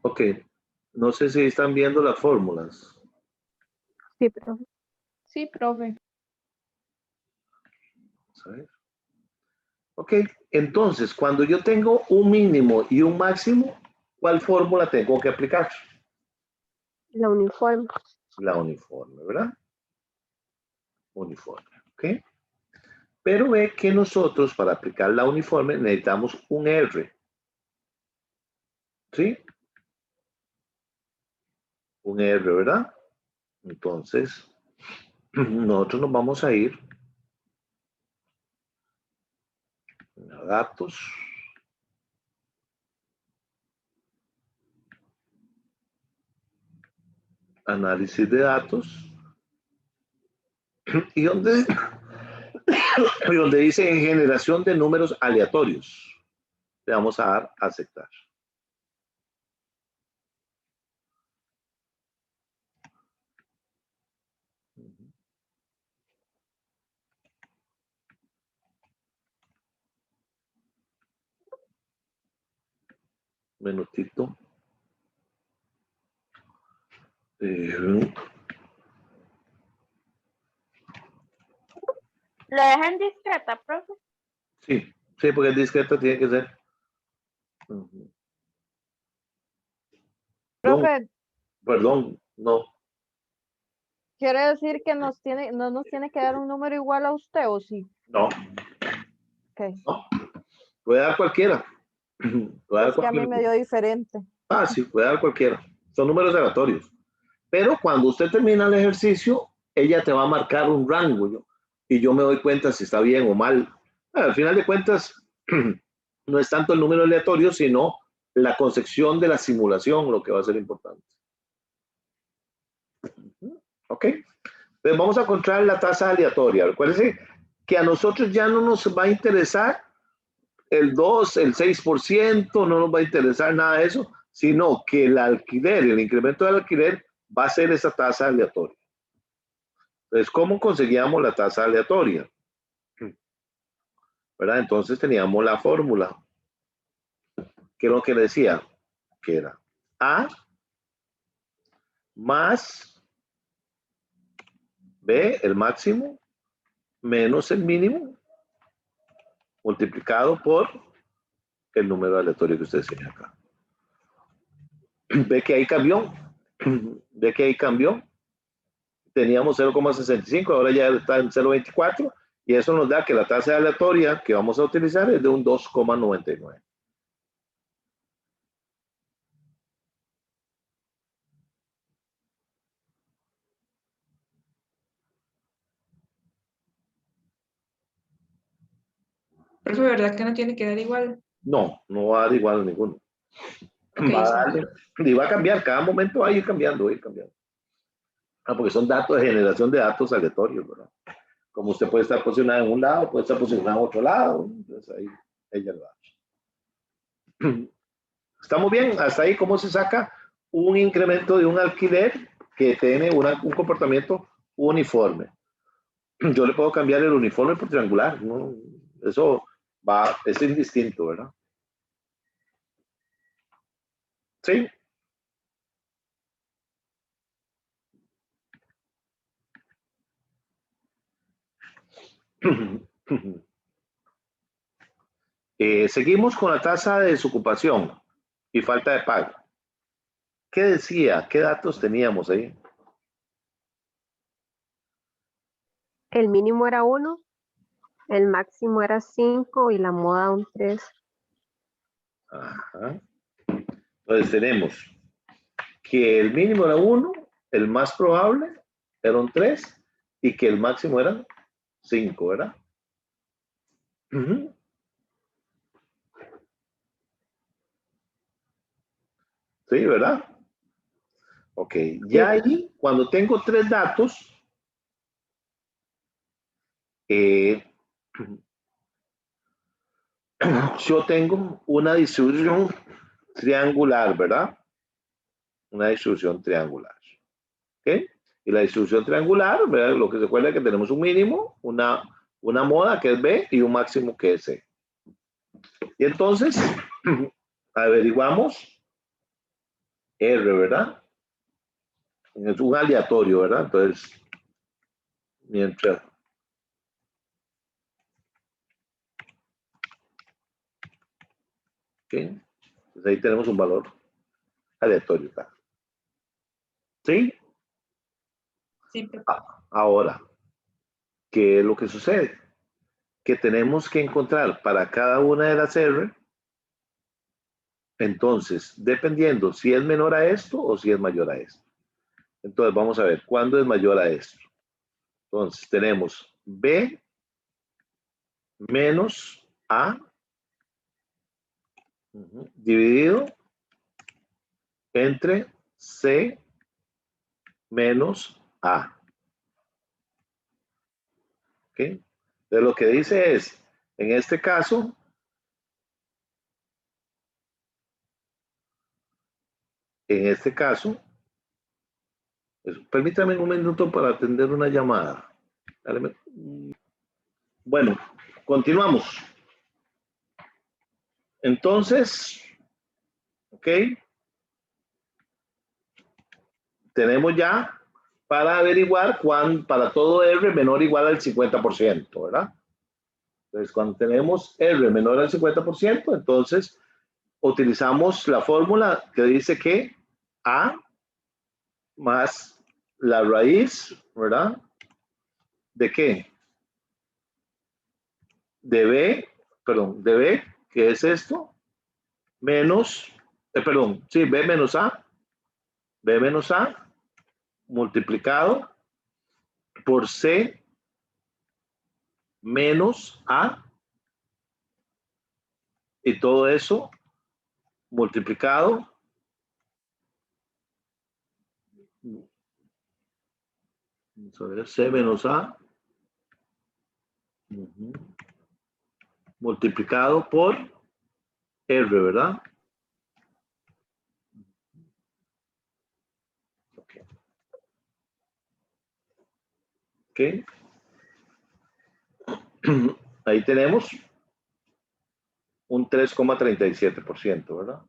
Ok, no sé si están viendo las fórmulas. Sí, profe. Sí, profe. Vamos a ver. Ok, entonces, cuando yo tengo un mínimo y un máximo, ¿cuál fórmula tengo que aplicar? La uniforme. La uniforme, ¿verdad? Uniforme, ¿ok? Pero ve que nosotros para aplicar la uniforme necesitamos un R. ¿Sí? Un R, ¿verdad? Entonces, nosotros nos vamos a ir a datos. Análisis de datos. Y donde dice generación de números aleatorios. Le vamos a dar a aceptar. Minutito. ¿Lo dejan discreta, profe? Sí, sí, porque el discreto tiene que ser. Profe, Perdón, no. ¿quiere decir que no nos tiene que dar un número igual a usted o sí? No, Ok. no. Puede dar cualquiera. Puede dar Es que a mí cualquiera. me dio diferente. Ah, sí, puede dar cualquiera. Son números aleatorios. Pero cuando usted termina el ejercicio, ella te va a marcar un rango. Y yo me doy cuenta si está bien o mal. Al final de cuentas, no es tanto el número aleatorio, sino la concepción de la simulación lo que va a ser importante. ¿Ok? Entonces vamos a encontrar la tasa aleatoria. Recuérdense que a nosotros ya no nos va a interesar el 2, el 6%, no nos va a interesar nada de eso, sino que el alquiler, el incremento del alquiler va a ser esa tasa aleatoria. Entonces, ¿cómo conseguíamos la tasa aleatoria? ¿Verdad? Entonces teníamos la fórmula. ¿Qué es lo que decía? Que era A más B, el máximo, menos el mínimo, multiplicado por el número aleatorio que ustedes tienen acá. Ve que ahí cambió. Ve que ahí cambió. Teníamos 0,65, ahora ya está en 0,24, y eso nos da que la tasa aleatoria que vamos a utilizar es de un 2,99. Profe, ¿verdad que no tiene que dar igual? No, no va a dar igual a ninguno. Ok, Va a sí. darle, y va a cambiar, cada momento va a ir cambiando, va a ir cambiando. Porque son datos de generación de datos aleatorios, ¿verdad? Como usted puede estar posicionado en un lado, puede estar posicionado en otro lado, entonces ahí ella lo hace. ¿Estamos bien? Hasta ahí, ¿cómo se saca un incremento de un alquiler que tiene un comportamiento uniforme? Yo le puedo cambiar el uniforme por triangular, ¿no? Eso es indistinto, ¿verdad? ¿Sí? Seguimos con la tasa de desocupación y falta de pago. ¿Qué decía? ¿Qué datos teníamos ahí? El mínimo era 1, el máximo era 5 y la moda un 3. Ajá. Entonces tenemos que el mínimo era 1, el más probable era un 3 y que el máximo era 5, ¿verdad? Uh-huh. Sí, ¿verdad? Ok, ya ahí, cuando tengo 3 datos, yo tengo una distribución triangular, ¿verdad? Una distribución triangular. ¿Ok? Y la distribución triangular, ¿verdad? Lo que se recuerda es que tenemos un mínimo, una moda que es B y un máximo que es C. Y entonces, averiguamos R, ¿verdad? Es un aleatorio, ¿verdad? Entonces, mientras... ¿Ok? Entonces ahí tenemos un valor aleatorio, ¿verdad? ¿Sí? Sí, profe. Ahora, ¿qué es lo que sucede? Que tenemos que encontrar para cada una de las R, entonces, dependiendo si es menor a esto o si es mayor a esto. Entonces, vamos a ver, ¿cuándo es mayor a esto? Entonces, tenemos B menos A dividido entre C menos A. ¿Ok? Entonces, lo que dice es, en este caso, permítame un minuto para atender una llamada. Bueno, continuamos. Entonces, ok, tenemos ya para averiguar para todo R menor o igual al 50%, ¿verdad? Entonces, cuando tenemos R menor al 50%, entonces utilizamos la fórmula que dice que A más la raíz, ¿verdad? ¿De qué? De B, que es esto, menos, B menos A, multiplicado por C menos A, y todo eso multiplicado vamos a ver, C menos A multiplicado por R, ¿verdad? Ok. Ahí tenemos un 3,37%, ¿verdad?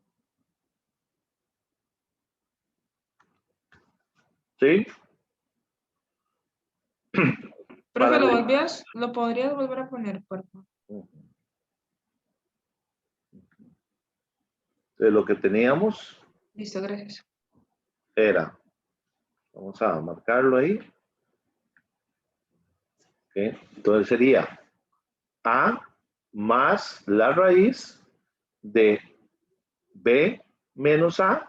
¿Sí? Profe, ¿lo podrías volver a poner, por favor? Entonces, lo que teníamos Listo, gracias. era, vamos a marcarlo ahí. Okay. Entonces sería A más la raíz de B menos A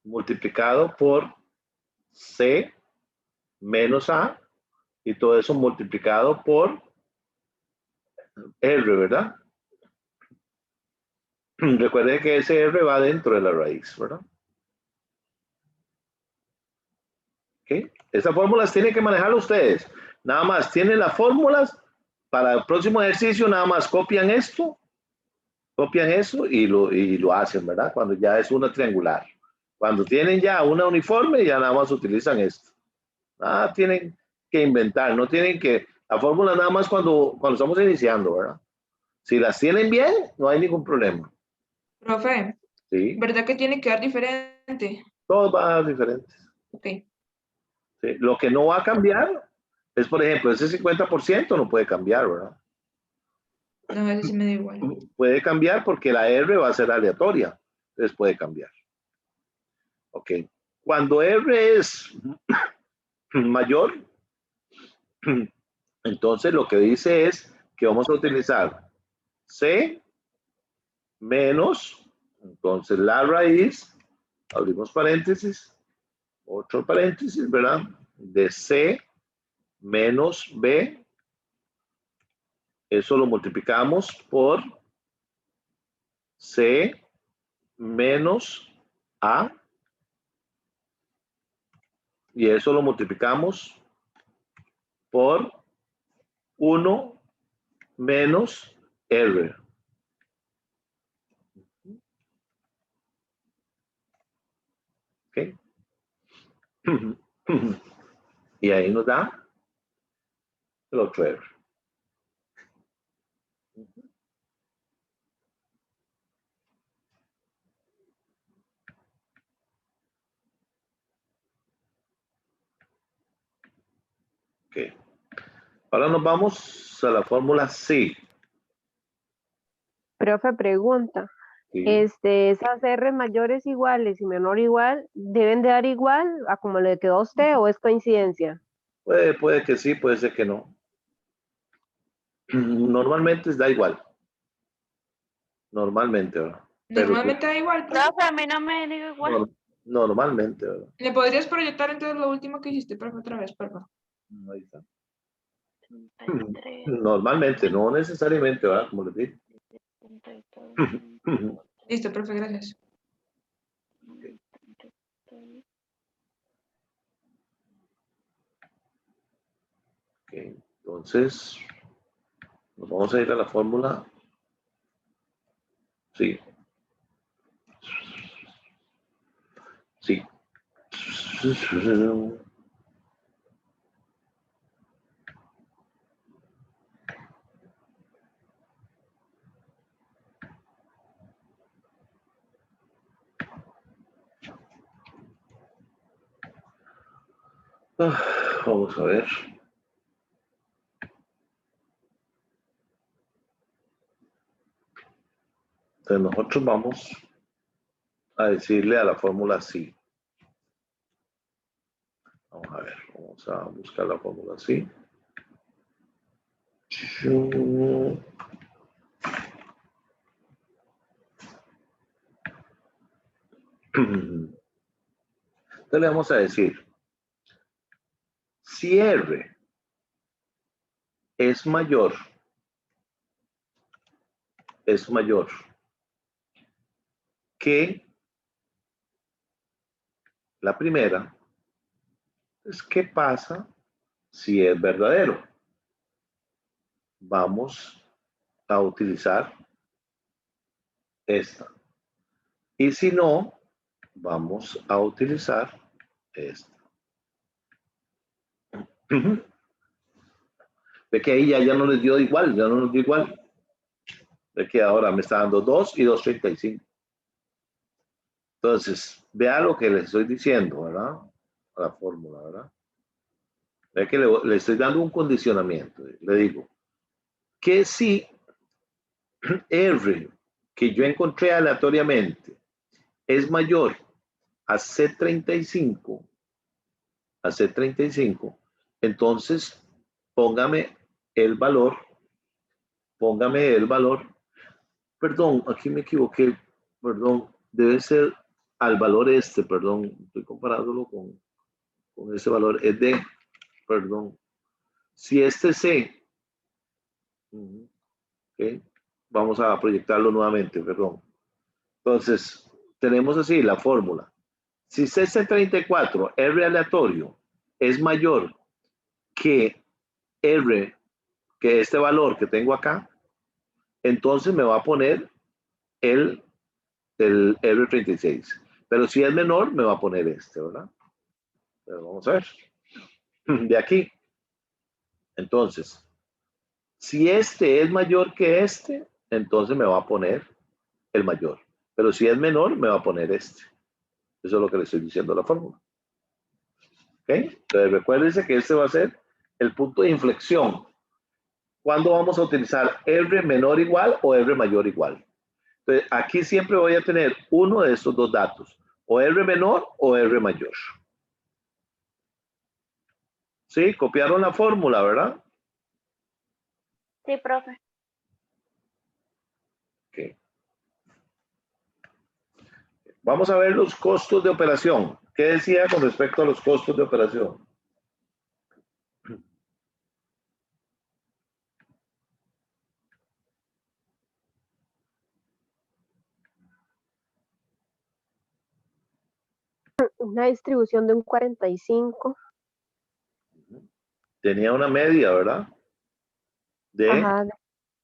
multiplicado por C menos A y todo eso multiplicado por R, ¿verdad? Recuerden que ese R va dentro de la raíz, ¿verdad? ¿Okay? Esas fórmulas tienen que manejar ustedes. Nada más tienen las fórmulas para el próximo ejercicio, nada más copian esto, copian eso y lo hacen, ¿verdad? Cuando ya es una triangular. Cuando tienen ya una uniforme, ya nada más utilizan esto. Nada tienen que inventar, no tienen que... La fórmula nada más cuando estamos iniciando, ¿verdad? Si las tienen bien, no hay ningún problema. Profe, ¿Sí? ¿verdad que tiene que dar diferente? Todos van a dar diferentes. Ok. ¿Sí? Lo que no va a cambiar es, por ejemplo, ese 50% no puede cambiar, ¿verdad? No, ese sí me da igual. Puede cambiar porque la R va a ser aleatoria. Entonces puede cambiar. Ok. Cuando R es mayor, entonces lo que dice es que vamos a utilizar C menos, entonces la raíz, abrimos paréntesis, otro paréntesis, ¿verdad? De C menos B, eso lo multiplicamos por C menos A, y eso lo multiplicamos por 1 menos R. ¿Ok? Y ahí nos da el otro R. Ok. Ahora nos vamos a la fórmula C. Profe, pregunta. ¿Sí? Esas R mayores iguales y menor igual, ¿deben de dar igual a como le quedó a usted o es coincidencia? Puede que sí, puede ser que no. Normalmente da igual. Normalmente, ¿verdad? Pero Normalmente da igual, profe. Profe, a mí no me digo igual. normalmente, ¿verdad? ¿Le podrías proyectar entonces lo último que hiciste, profe, otra vez, por favor? Ahí está. 33, Normalmente, no necesariamente, ¿verdad? Como les digo. 32, Listo, profe, gracias. 33. Ok, entonces, nos vamos a ir a la fórmula. Sí. Sí. Vamos a ver. Entonces nosotros vamos a decirle a la fórmula sí. Vamos a ver, vamos a buscar la fórmula sí. Entonces le vamos a decir, si R es mayor que la primera es qué pasa si es verdadero. Vamos a utilizar esta. Y si no, vamos a utilizar esta. Ve que ahí ya no les dio igual, ya no nos dio igual. Ve que ahora me está dando 2 y 2.35. Entonces, vea lo que les estoy diciendo, ¿verdad? A la fórmula, ¿verdad? Ve que le estoy dando un condicionamiento. Le digo que si R que yo encontré aleatoriamente es mayor a C35, entonces póngame el valor, perdón, aquí me equivoqué, perdón, debe ser al valor perdón, estoy comparándolo con ese valor, es de, perdón, si este C, okay, vamos a proyectarlo nuevamente, perdón. Entonces, tenemos así la fórmula. Si C34, R aleatorio, es mayor que R, que este valor que tengo acá, entonces me va a poner el R36. Pero si es menor, me va a poner este, ¿verdad? Pero vamos a ver. De aquí. Entonces, si este es mayor que este, entonces me va a poner el mayor. Pero si es menor, me va a poner este. Eso es lo que le estoy diciendo a la fórmula. ¿Ok? Entonces, recuérdense que este va a ser el punto de inflexión. ¿Cuándo vamos a utilizar R menor igual o R mayor igual? Entonces, aquí siempre voy a tener uno de estos dos datos. O R menor o R mayor. ¿Sí? Copiaron la fórmula, ¿verdad? Sí, profe. Ok. Vamos a ver los costos de operación. ¿Qué decía con respecto a los costos de operación? Una distribución de un 45. Tenía una media, ¿verdad? De Ajá, de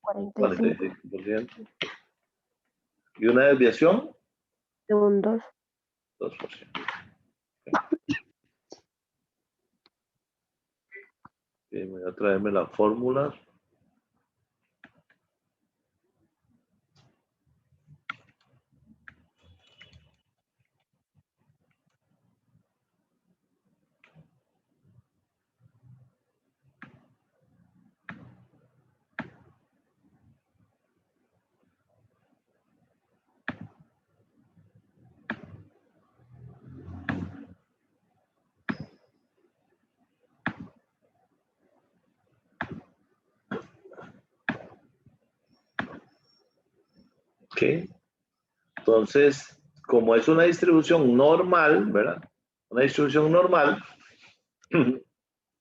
45 45%. ¿Y una desviación? de un 2. 2%. Okay, voy a traerme la fórmula. Ok. Entonces, como es una distribución normal, ¿verdad? Una distribución normal,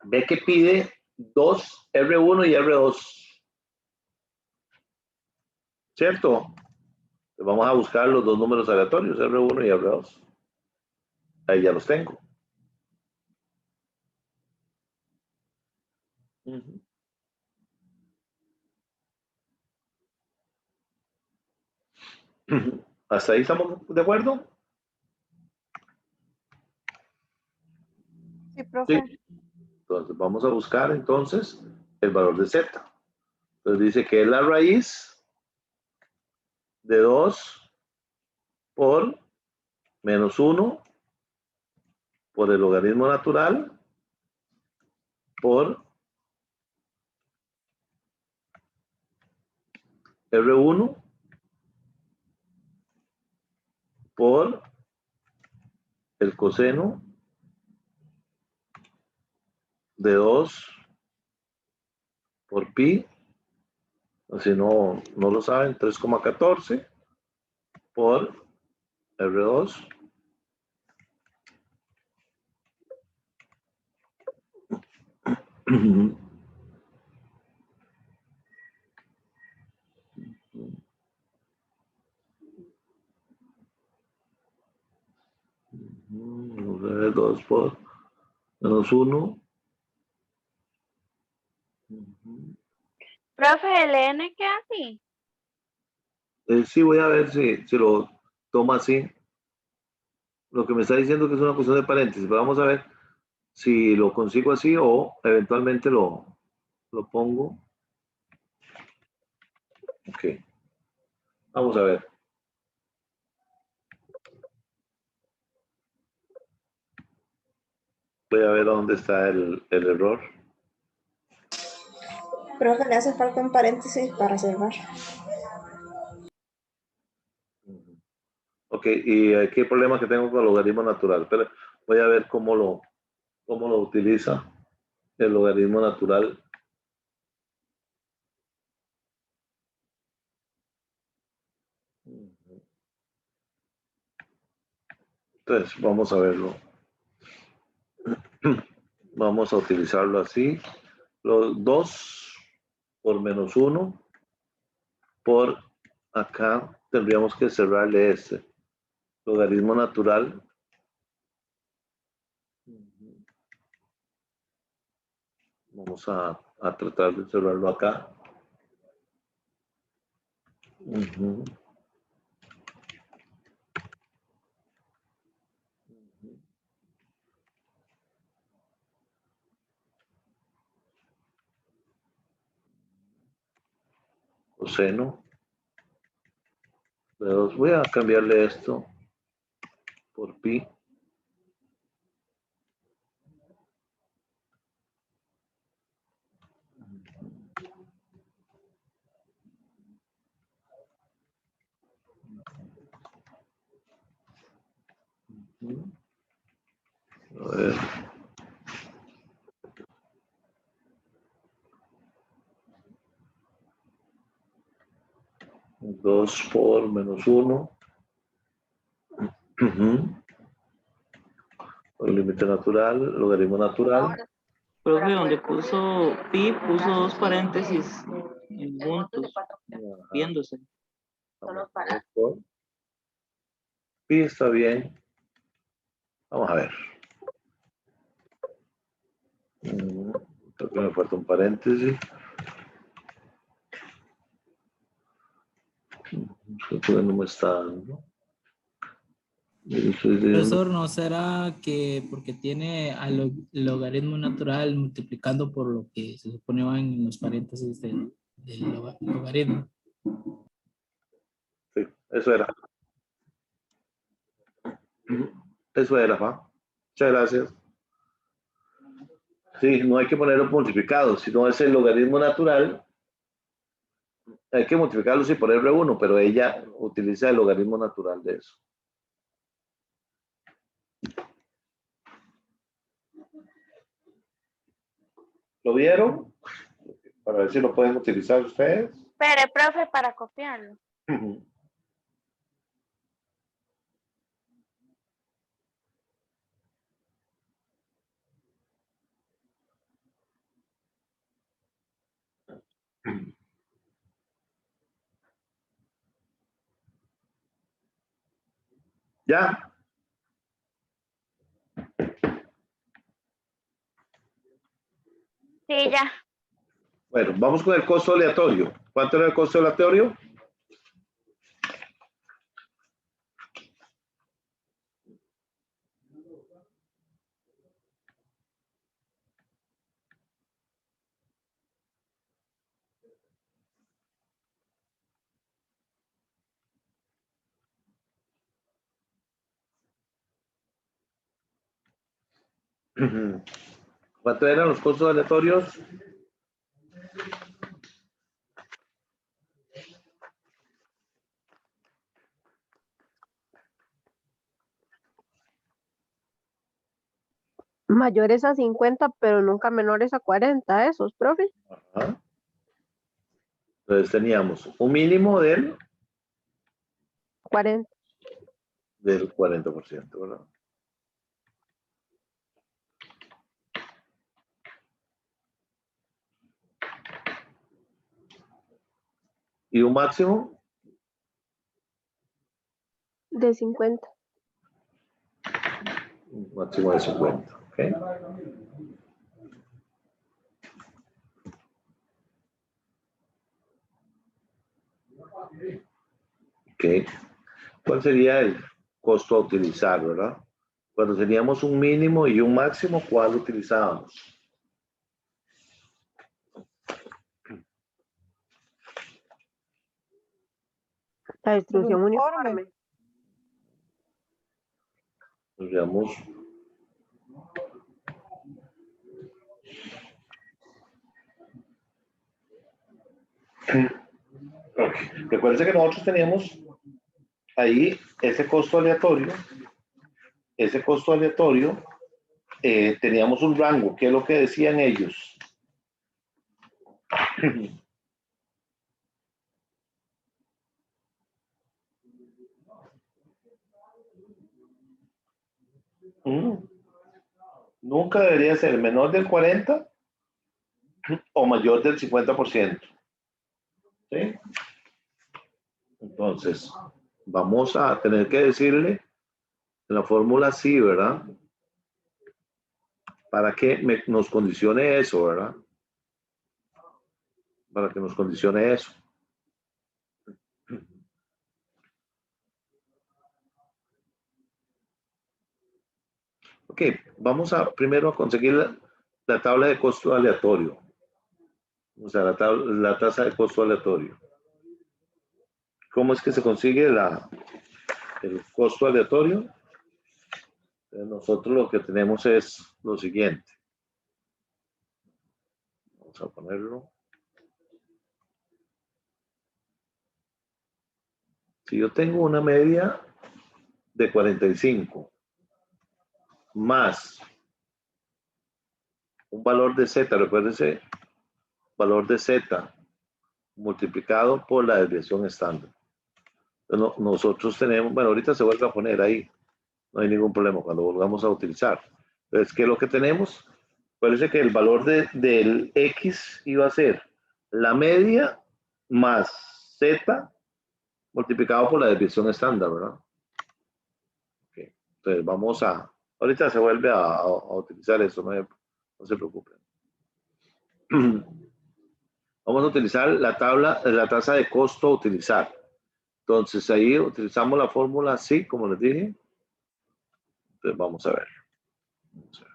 ve que pide 2 R1 y R2. ¿Cierto? Vamos a buscar los dos números aleatorios, R1 y R2. Ahí ya los tengo. ¿Hasta ahí estamos de acuerdo? Sí, profe. Sí. Entonces vamos a buscar entonces el valor de Z. Entonces dice que es la raíz de 2 por menos 1 por el logaritmo natural por R1 por el coseno de 2 por pi, o si no lo saben, 3,14 por R2 Vamos a ver, 2 por menos 1. Profe, ¿el N queda así? Sí, voy a ver si lo toma así. Lo que me está diciendo que es una cuestión de paréntesis, pero vamos a ver si lo consigo así o eventualmente lo pongo. Ok. Vamos a ver. Voy a ver dónde está el error. Profe, le hace falta un paréntesis para cerrar. Ok, y aquí el problema que tengo con el logaritmo natural. Pero voy a ver cómo lo utiliza el logaritmo natural. Entonces, vamos a verlo. Vamos a utilizarlo así. Los 2 por menos 1 por acá tendríamos que cerrarle este logaritmo natural. Vamos a tratar de cerrarlo acá. Coseno. Voy a cambiarle esto por pi. A ver. Dos por menos 1. El límite natural, logaritmo natural. Profe, donde puso pi, puso 2 paréntesis juntos, viéndose. Pi está bien. Vamos a ver. Creo que me falta un paréntesis. No me está dando. Profesor, ¿no será que porque tiene al logaritmo natural multiplicando por lo que se supone van en los paréntesis del logaritmo? Sí, eso era. Eso era, ¿va? Muchas gracias. Sí, no hay que ponerlo multiplicado, sino es el logaritmo natural. Hay que multiplicarlo y ponerle 1, pero ella utiliza el logaritmo natural de eso. ¿Lo vieron? Para ver si lo pueden utilizar ustedes. Espere, profe, para copiarlo. ¿Ya? Sí, ya. Bueno, vamos con el costo aleatorio. ¿Cuánto era el costo aleatorio? ¿Cuánto eran los costos aleatorios? Mayores a 50, pero nunca menores a 40, esos, profe. Ajá. Entonces teníamos un mínimo del 40. 40%, ¿verdad? ¿Y un máximo? De 50. Un máximo de 50. ¿Ok? Ok. ¿Cuál sería el costo a utilizar, verdad? Cuando teníamos un mínimo y un máximo, ¿cuál utilizábamos? La distribución uniforme. uniforme. Digamos, okay. Recuerden que nosotros teníamos ahí ese costo aleatorio. Ese costo aleatorio, teníamos un rango. ¿Qué es lo que decían ellos? Nunca debería ser menor del 40 o mayor del 50%. ¿Sí? Entonces, vamos a tener que decirle la fórmula sí, ¿verdad? Para que nos condicione eso, ¿verdad? Para que nos condicione eso. Ok, vamos a primero a conseguir la tabla de costo aleatorio. O sea, la tasa de costo aleatorio. ¿Cómo es que se consigue el costo aleatorio? Nosotros lo que tenemos es lo siguiente. Vamos a ponerlo. Si yo tengo una media de 45 más un valor de Z, recuérdense, valor de Z multiplicado por la desviación estándar. Entonces, nosotros tenemos, bueno, ahorita se vuelve a poner ahí, no hay ningún problema cuando volvamos a utilizar. Entonces, ¿qué es lo que tenemos? Parece que el valor del X iba a ser la media más Z multiplicado por la desviación estándar, ¿verdad? Okay. Entonces, vamos a, ahorita se vuelve a utilizar eso, no se preocupen. Vamos a utilizar la tasa de costo a utilizar. Entonces, ahí utilizamos la fórmula sí, como les dije. Entonces, vamos a ver. Entonces,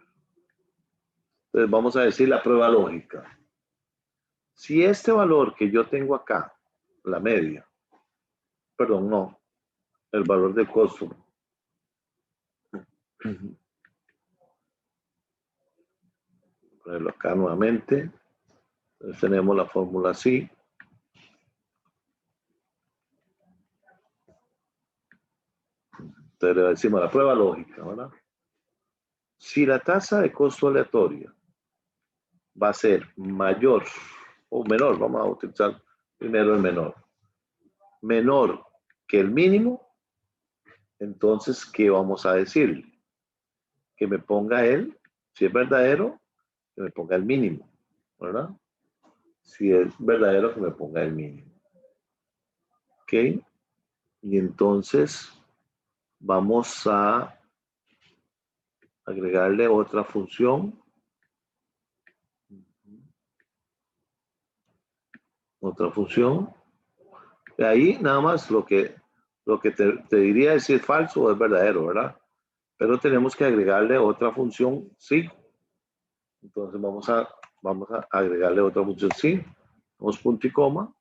vamos a decir la prueba lógica. Si este valor que yo tengo acá, la media, perdón, no, el valor de costo. Ponerlo acá nuevamente. Entonces, tenemos la fórmula sí. Entonces, le decimos la prueba lógica, ¿verdad? Si la tasa de costo aleatoria va a ser mayor o menor, vamos a utilizar primero el menor que el mínimo, entonces, ¿qué vamos a decirle? Que me ponga él, si es verdadero, que me ponga el mínimo, ¿verdad? Si es verdadero, que me ponga el mínimo. ¿Ok? Y entonces vamos a agregarle otra función. Otra función. De ahí nada más lo que te diría es si es falso o es verdadero, ¿verdad? Pero tenemos que agregarle otra función sí. Entonces vamos a agregarle otra función sí. Vamos punto y coma.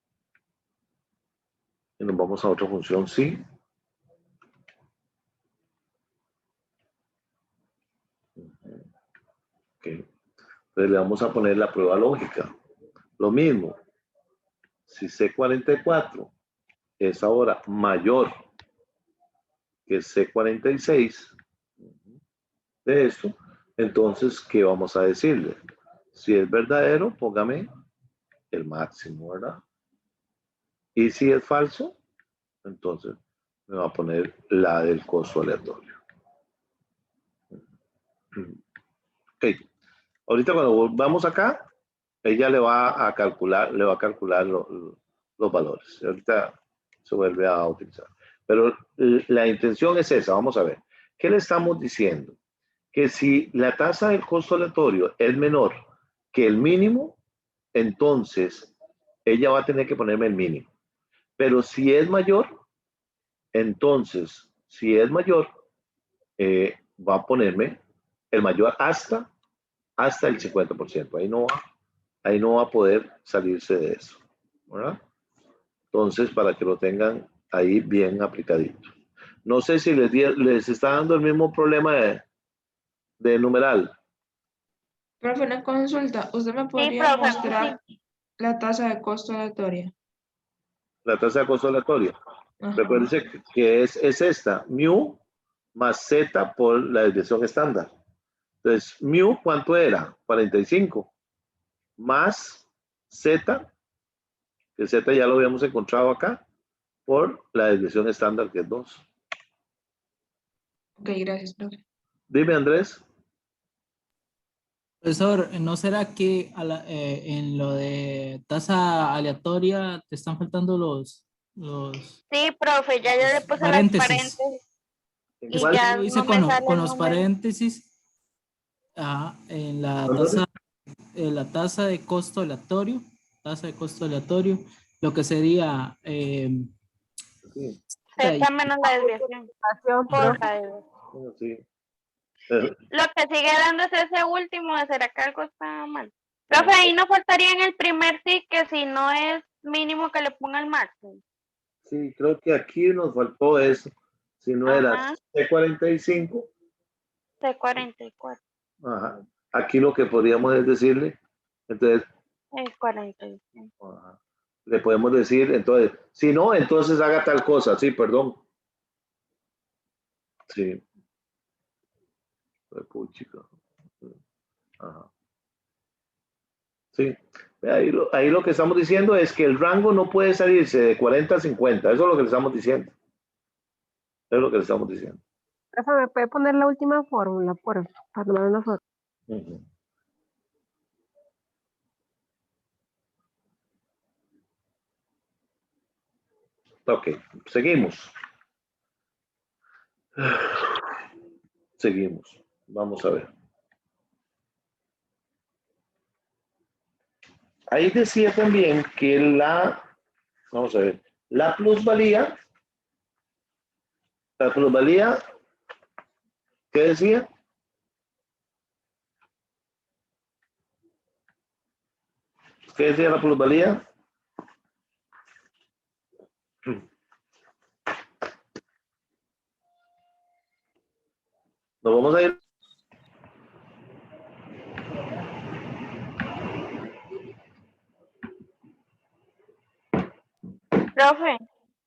Y nos vamos a otra función sí. Okay. Entonces le vamos a poner la prueba lógica. Lo mismo. Si C44 es ahora mayor que C46 de esto, entonces, ¿qué vamos a decirle? Si es verdadero, póngame el máximo, ¿verdad? Y si es falso, entonces me va a poner la del costo aleatorio. Ok. Ahorita cuando volvamos acá, ella le va a calcular los valores. Ahorita se vuelve a utilizar. Pero la intención es esa. Vamos a ver. ¿Qué le estamos diciendo? que si la tasa del costo aleatorio es menor que el mínimo, entonces ella va a tener que ponerme el mínimo. Pero si es mayor, entonces, si es mayor, va a ponerme el mayor hasta el 50%. Ahí no va a poder salirse de eso, ¿verdad? Entonces, para que lo tengan ahí bien aplicadito. No sé si les está dando el mismo problema de numeral. Profe, una consulta. ¿Usted me podría profe, mostrar la tasa de costo aleatoria? La tasa de costo aleatorio. Ajá. Recuérdense que es esta, mu más z por la desviación estándar. Entonces, mu, ¿cuánto era? 45. Más z, que z ya lo habíamos encontrado acá, por la desviación estándar, que es 2. Ok, gracias, profe. Dime, Andrés. Profesor, ¿no será que en lo de tasa aleatoria te están faltando los Sí, profe, ya yo le puse las paréntesis? y ¿Cuál? ya Lo hice no me sale con el los número. paréntesis. En la tasa de costo aleatorio, lo que sería Sí. Z menos la desviación. Por la desviación. Sí. Lo que sigue dando es ese último, ¿será que algo está mal? Profe, ahí no faltaría en el primer sí que si no es mínimo que le ponga el máximo. Sí, creo que aquí nos faltó eso. Si no era Ajá. C45, C44. ajá. Aquí lo que podríamos es decirle, entonces, El 45. ajá, le podemos decir, entonces, si no, entonces haga tal cosa, sí, perdón. Sí. Puchica. Ajá. Sí. Ahí lo que estamos diciendo es que el rango no puede salirse de 40 a 50. Eso es lo que le estamos diciendo. Es lo que le estamos diciendo. Profe, ¿me puede poner la última fórmula, para tomar una foto? Uh-huh. Ok, seguimos. Seguimos. Vamos a ver. Ahí decía también que vamos a ver, la plusvalía, ¿qué decía? ¿Qué decía la plusvalía? Nos vamos a ir. Profe,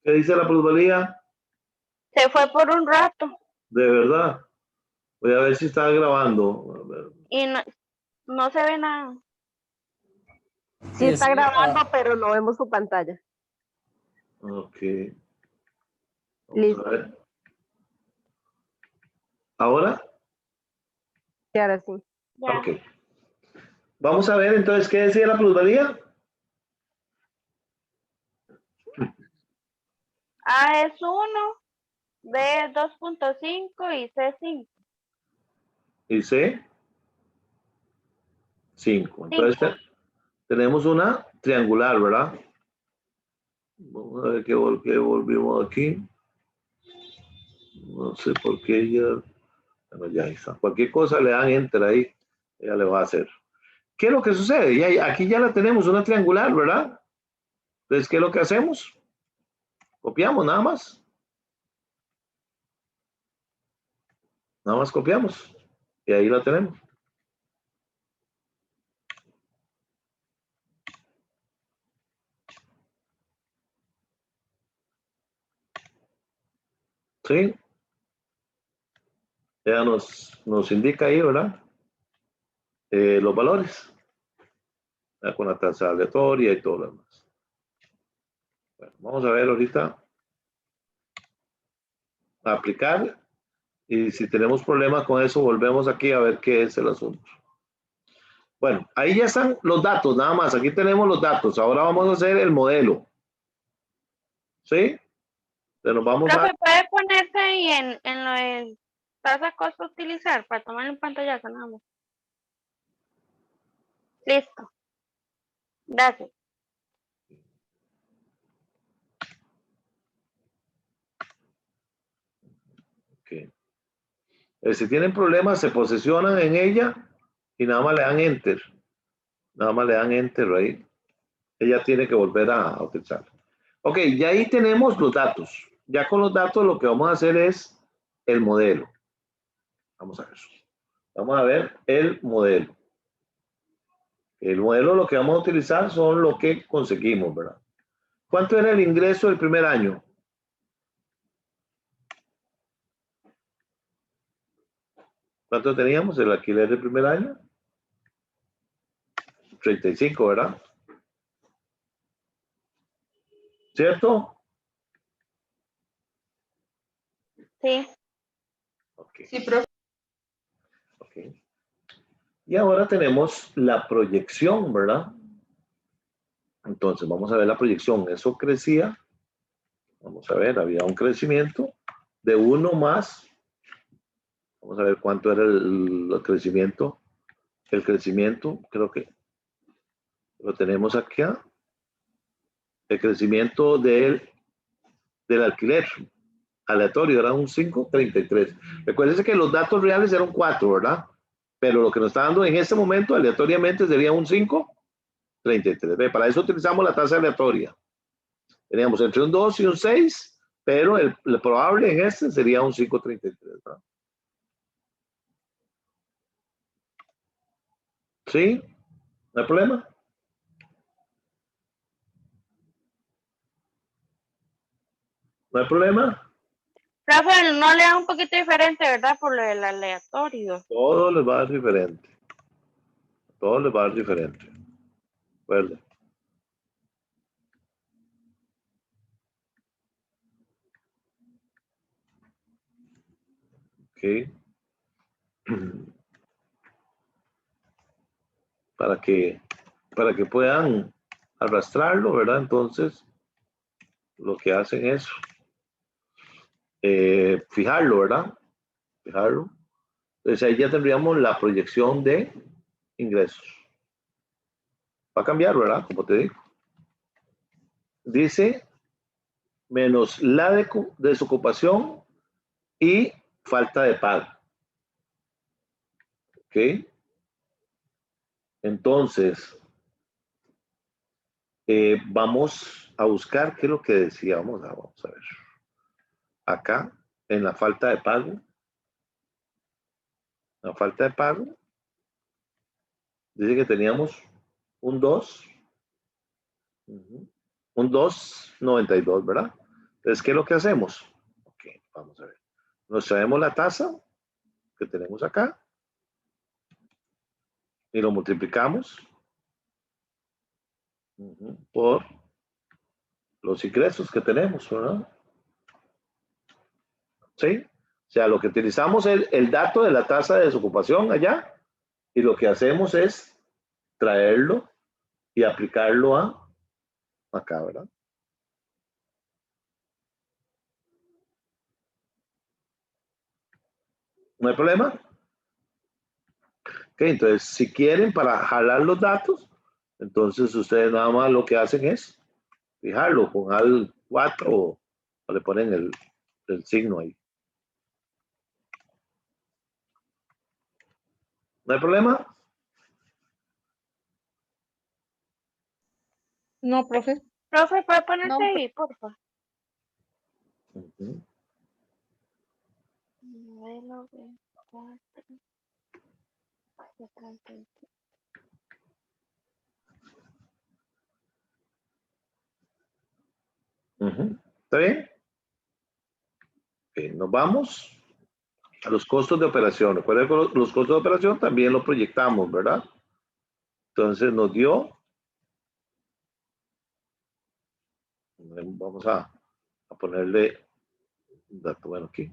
¿Qué dice la plusvalía? se fue por un rato De verdad. Voy a ver si está grabando. A ver. y no se ve nada. Sí está grabando, pero no vemos su pantalla. Ok. Vamos Listo. a ver. ¿Ahora? Y ahora sí. Ya. Ok. Vamos a ver entonces qué decía la plusvalía. A es 1, B es 2.5 y C es 5. Y C, 5. Entonces tenemos una triangular, ¿verdad? Vamos a ver qué volvimos aquí. No sé por qué ya. Bueno, ya está. Cualquier cosa le dan enter ahí. Ella le va a hacer. ¿Qué es lo que sucede? Aquí ya la tenemos, una triangular, ¿verdad? Entonces, ¿qué es lo que hacemos? Copiamos nada más. Nada más copiamos. Y ahí la tenemos. ¿Sí? Ya nos indica ahí, ¿verdad? Los valores. Ya con la tasa aleatoria y todo lo demás. Bueno, vamos a ver ahorita. A aplicar. Y si tenemos problemas con eso, volvemos aquí a ver qué es el asunto. Bueno, ahí ya están los datos, nada más. Aquí tenemos los datos. Ahora vamos a hacer el modelo. ¿Sí? Pero vamos Profe, puede ponerse ahí en lo del tasa costo a utilizar para tomar en pantalla, nada más. Listo. Gracias. Ok. Si tienen problemas, se posesionan en ella y nada más le dan enter. Nada más le dan enter ahí. Ella tiene que volver a utilizar. Ok, ya ahí tenemos los datos. Ya con los datos lo que vamos a hacer es el modelo. Vamos a ver. Vamos a ver el modelo. El modelo lo que vamos a utilizar son lo que conseguimos, ¿verdad? ¿Cuánto era el ingreso del primer año? ¿Cuánto teníamos el alquiler del primer año? 35, ¿verdad? ¿Cierto? Sí. Ok. Sí, profe. Ok. Y ahora tenemos la proyección, ¿verdad? Entonces, vamos a ver la proyección. Eso crecía. Vamos a ver, había un crecimiento de 1 más. Vamos a ver cuánto era el crecimiento. El crecimiento, creo que lo tenemos aquí. El crecimiento del alquiler aleatorio era un 5.33. Recuérdense que los datos reales eran 4, ¿verdad? Pero lo que nos está dando en este momento aleatoriamente sería un 5.33. Para eso utilizamos la tasa aleatoria. Teníamos entre un 2 y un 6, pero el probable en este sería un 5.33, ¿verdad? ¿Sí? ¿No hay problema? ¿No hay problema? Profe, no le da un poquito diferente, ¿verdad? Por lo del aleatorio. Todo les va a dar diferente. Todo les va a dar diferente. ¿Verdad? Ok. Para que puedan arrastrarlo, ¿verdad? Entonces, lo que hacen es fijarlo, ¿verdad? Fijarlo. Entonces ahí ya tendríamos la proyección de ingresos. Va a cambiar, ¿verdad? Como te digo. Dice menos la desocupación y falta de pago. ¿Ok? Entonces, vamos a buscar qué es lo que decía. Vamos a ver. Acá, en la falta de pago. La falta de pago. Dice que teníamos un 2. Un 2.92, ¿verdad? Entonces, ¿qué es lo que hacemos? Ok, vamos a ver. Nos traemos la tasa que tenemos acá y lo multiplicamos por los ingresos que tenemos, ¿verdad? ¿Sí? O sea, lo que utilizamos es el dato de la tasa de desocupación allá y lo que hacemos es traerlo y aplicarlo acá, ¿verdad? ¿No hay problema? Ok, entonces, si quieren para jalar los datos, entonces ustedes nada más lo que hacen es fijarlo con al 4 o le ponen el signo ahí. ¿No hay problema? No, profe. Profe, ¿puede ponerse No, ahí, por favor? Ujú. Modelo de 4. ¿Está bien? Okay, nos vamos a los costos de operación. Recuerden que los costos de operación también los proyectamos, ¿verdad? Entonces nos dio, vamos a ponerle dato, bueno, aquí.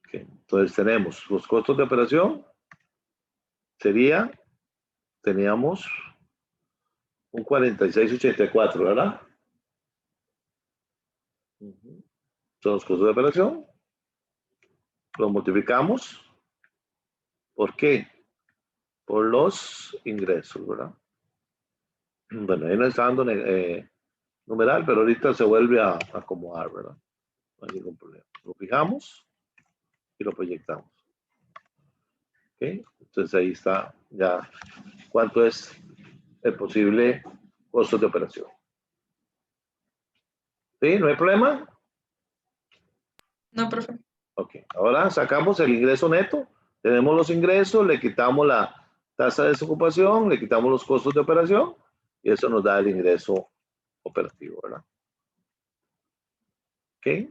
Okay. Entonces tenemos los costos de operación, teníamos un 46.84, ¿verdad? Son los costos de operación. Lo multiplicamos. ¿Por qué? Por los ingresos, ¿verdad? Bueno, ahí no está dando numeral, pero ahorita se vuelve a acomodar, ¿verdad? No hay ningún problema. Lo fijamos y lo proyectamos. ¿Ok? Entonces ahí está ya cuánto es el posible costo de operación. ¿Sí? ¿No hay problema? No, profe. Ok. Ahora sacamos el ingreso neto. Tenemos los ingresos, le quitamos la tasa de desocupación, le quitamos los costos de operación y eso nos da el ingreso operativo, ¿verdad? Ok.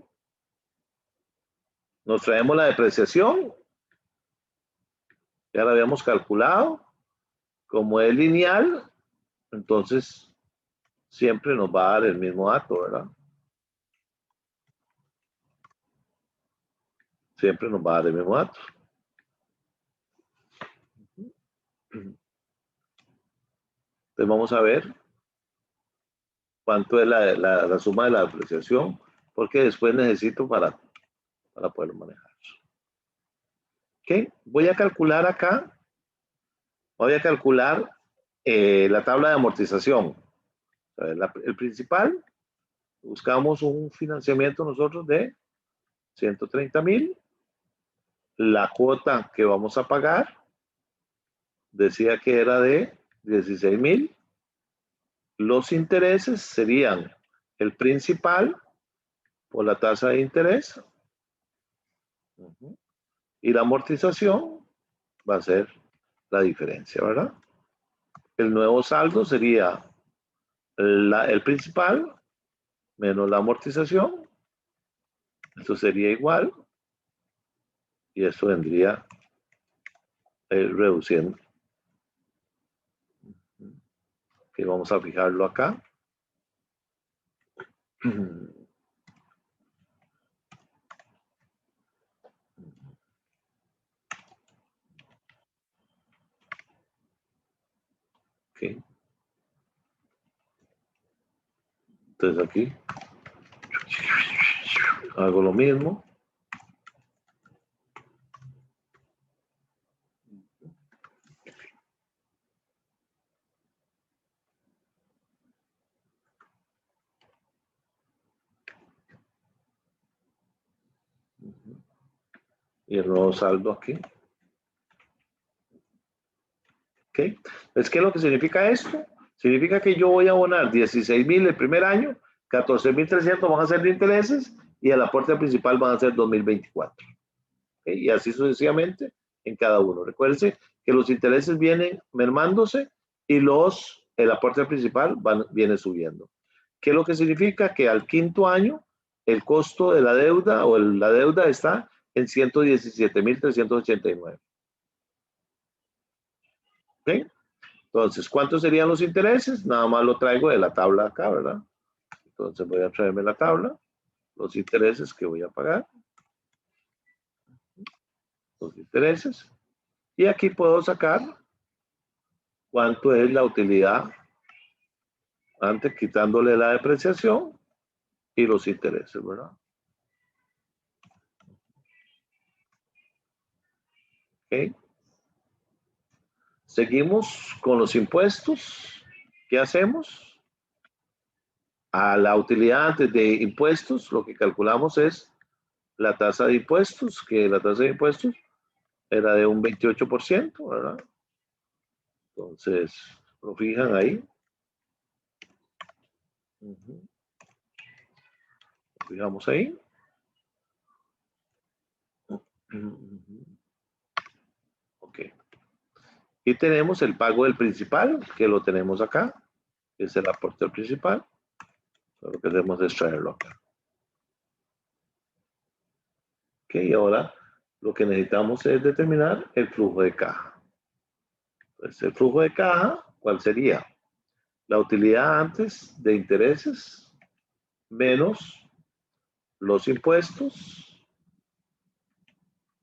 Nos traemos la depreciación. Ya la habíamos calculado. Como es lineal, entonces siempre nos va a dar el mismo dato, ¿verdad? Siempre nos va a dar el mismo dato. Entonces vamos a ver cuánto es la suma de la depreciación, porque después necesito para poderlo manejar. Ok, voy a calcular acá, voy a calcular la tabla de amortización. El principal, buscamos un financiamiento nosotros de 130,000. La cuota que vamos a pagar decía que era de 16,000. Los intereses serían el principal por la tasa de interés. Y la amortización va a ser la diferencia, ¿verdad? El nuevo saldo sería el principal menos la amortización. Esto sería igual. Y esto vendría reduciendo. Y vamos a fijarlo acá. Ok. Entonces aquí hago lo mismo. Y el nuevo saldo aquí. ¿Ok? ¿Es qué es lo que significa esto? Significa que yo voy a abonar 16,000 el primer año, 14,300 van a ser de intereses y el aporte principal van a ser 2,024. ¿Ok? Y así sucesivamente en cada uno. Recuérdense que los intereses vienen mermándose y el aporte principal viene subiendo. ¿Qué es lo que significa? Que al quinto año el costo de la deuda o la deuda está en 117,389. ¿Ok? Entonces, ¿cuántos serían los intereses? Nada más lo traigo de la tabla acá, ¿verdad? Entonces voy a traerme la tabla, los intereses que voy a pagar, los intereses, y aquí puedo sacar cuánto es la utilidad antes quitándole la depreciación y los intereses, ¿verdad? ¿Ok? Seguimos con los impuestos. ¿Qué hacemos? A la utilidad antes de impuestos, lo que calculamos es la tasa de impuestos, que la tasa de impuestos era de un 28%, ¿verdad? Entonces, lo fijan ahí. Lo fijamos ahí. Ok. Y tenemos el pago del principal, que lo tenemos acá. Es el aporte del principal. Lo que hacemos es traerlo acá. Ok, ahora lo que necesitamos es determinar el flujo de caja. Entonces, el flujo de caja, ¿cuál sería? La utilidad antes de intereses menos los impuestos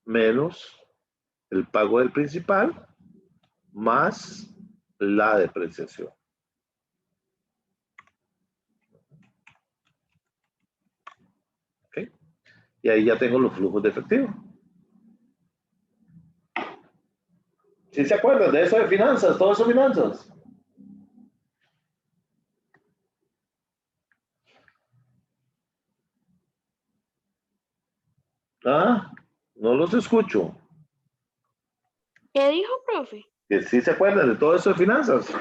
menos el pago del principal más la depreciación. ¿Ok? Y ahí ya tengo los flujos de efectivo. ¿Sí se acuerdan de eso de finanzas? Todo eso de finanzas. Ah, no los escucho. ¿Qué dijo, profe? Que sí se acuerdan de todo eso de finanzas.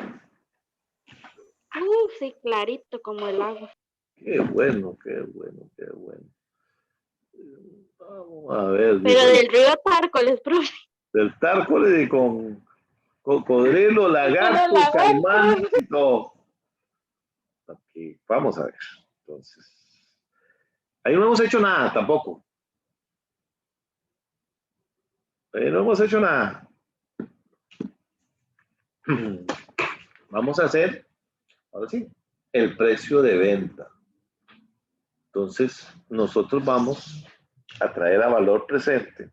Sí, clarito como el agua. Qué bueno, qué bueno, qué bueno. Vamos a ver. Pero dice, del río Tárcoles, profe. del tárcoles y con cocodrilo, lagarto, lagarto. caimán y todo. Aquí, vamos a ver. Entonces, ahí no hemos hecho nada tampoco. Ahí no hemos hecho nada. Vamos a hacer, ahora sí, el precio de venta. Entonces, nosotros vamos a traer a valor presente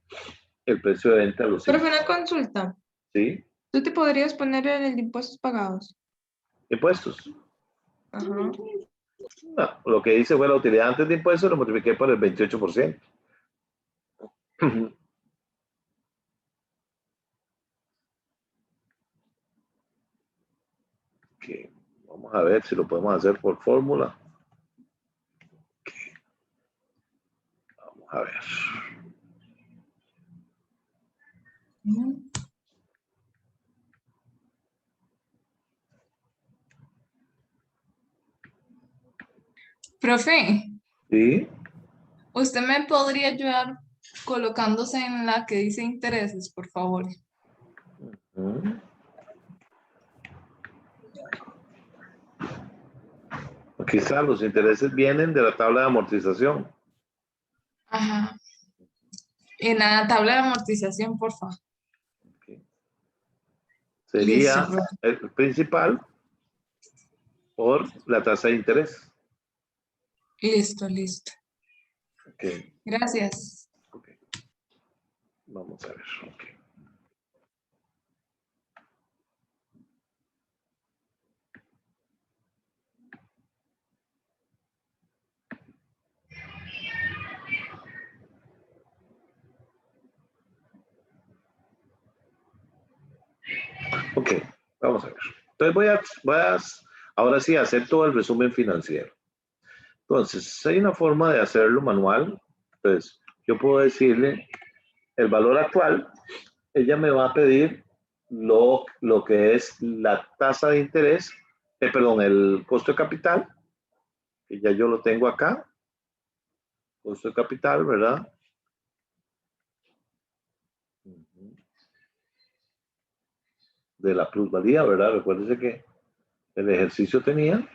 el precio de venta a los Profe, una consulta. ¿sí? ¿Tú te podrías poner en el de impuestos pagados? Impuestos. Ajá. No, lo que dice fue la utilidad antes de impuestos, lo multipliqué por el 28%. Okay. Vamos a ver si lo podemos hacer por fórmula. Okay. Vamos a ver. Profe, ¿Sí? ¿usted me podría ayudar colocándose en la que dice intereses, por favor? Aquí están, los intereses vienen de la tabla de amortización. Ajá. En la tabla de amortización, por favor. Okay. Sería Listo, profe. el principal por la tasa de interés. Listo, listo. Okay. Gracias. Okay. Vamos a ver. Okay. Ok, vamos a ver. Entonces voy a ahora sí hacer todo el resumen financiero. Entonces, hay una forma de hacerlo manual. Entonces, yo puedo decirle el valor actual. Ella me va a pedir lo que es la tasa de interés, perdón, el costo de capital, que ya yo lo tengo acá. Costo de capital, ¿verdad? De la plusvalía, ¿verdad? Recuérdese que el ejercicio tenía.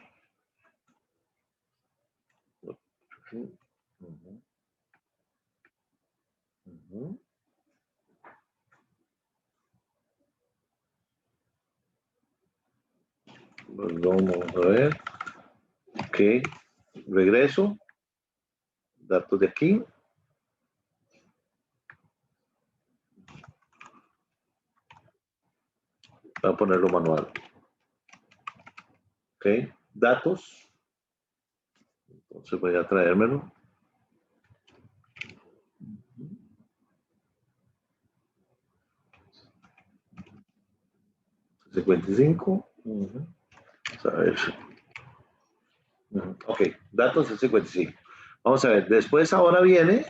Perdón, vamos a ver. Ok, regreso. Datos de aquí. Voy a ponerlo manual. Ok, datos. Entonces voy a traérmelo. $55. Vamos a ver. Ok, datos del 55. Vamos a ver, después ahora viene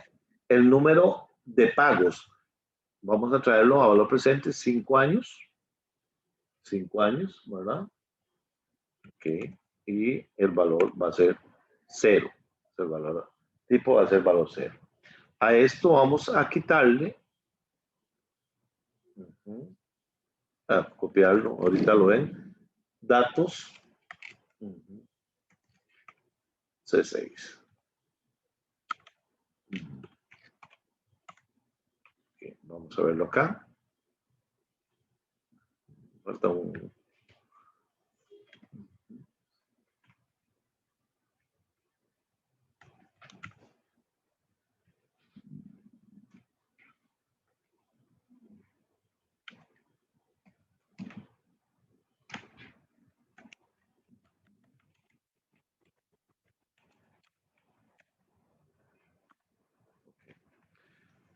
el número de pagos. Vamos a traerlo a valor presente, 5 años. 5 años, ¿verdad? Ok, y el valor va a ser 0. El valor tipo va a ser valor 0. A esto vamos a quitarle. Copiarlo, ahorita lo ven. Datos. C6. Okay, vamos a verlo acá. Falta un...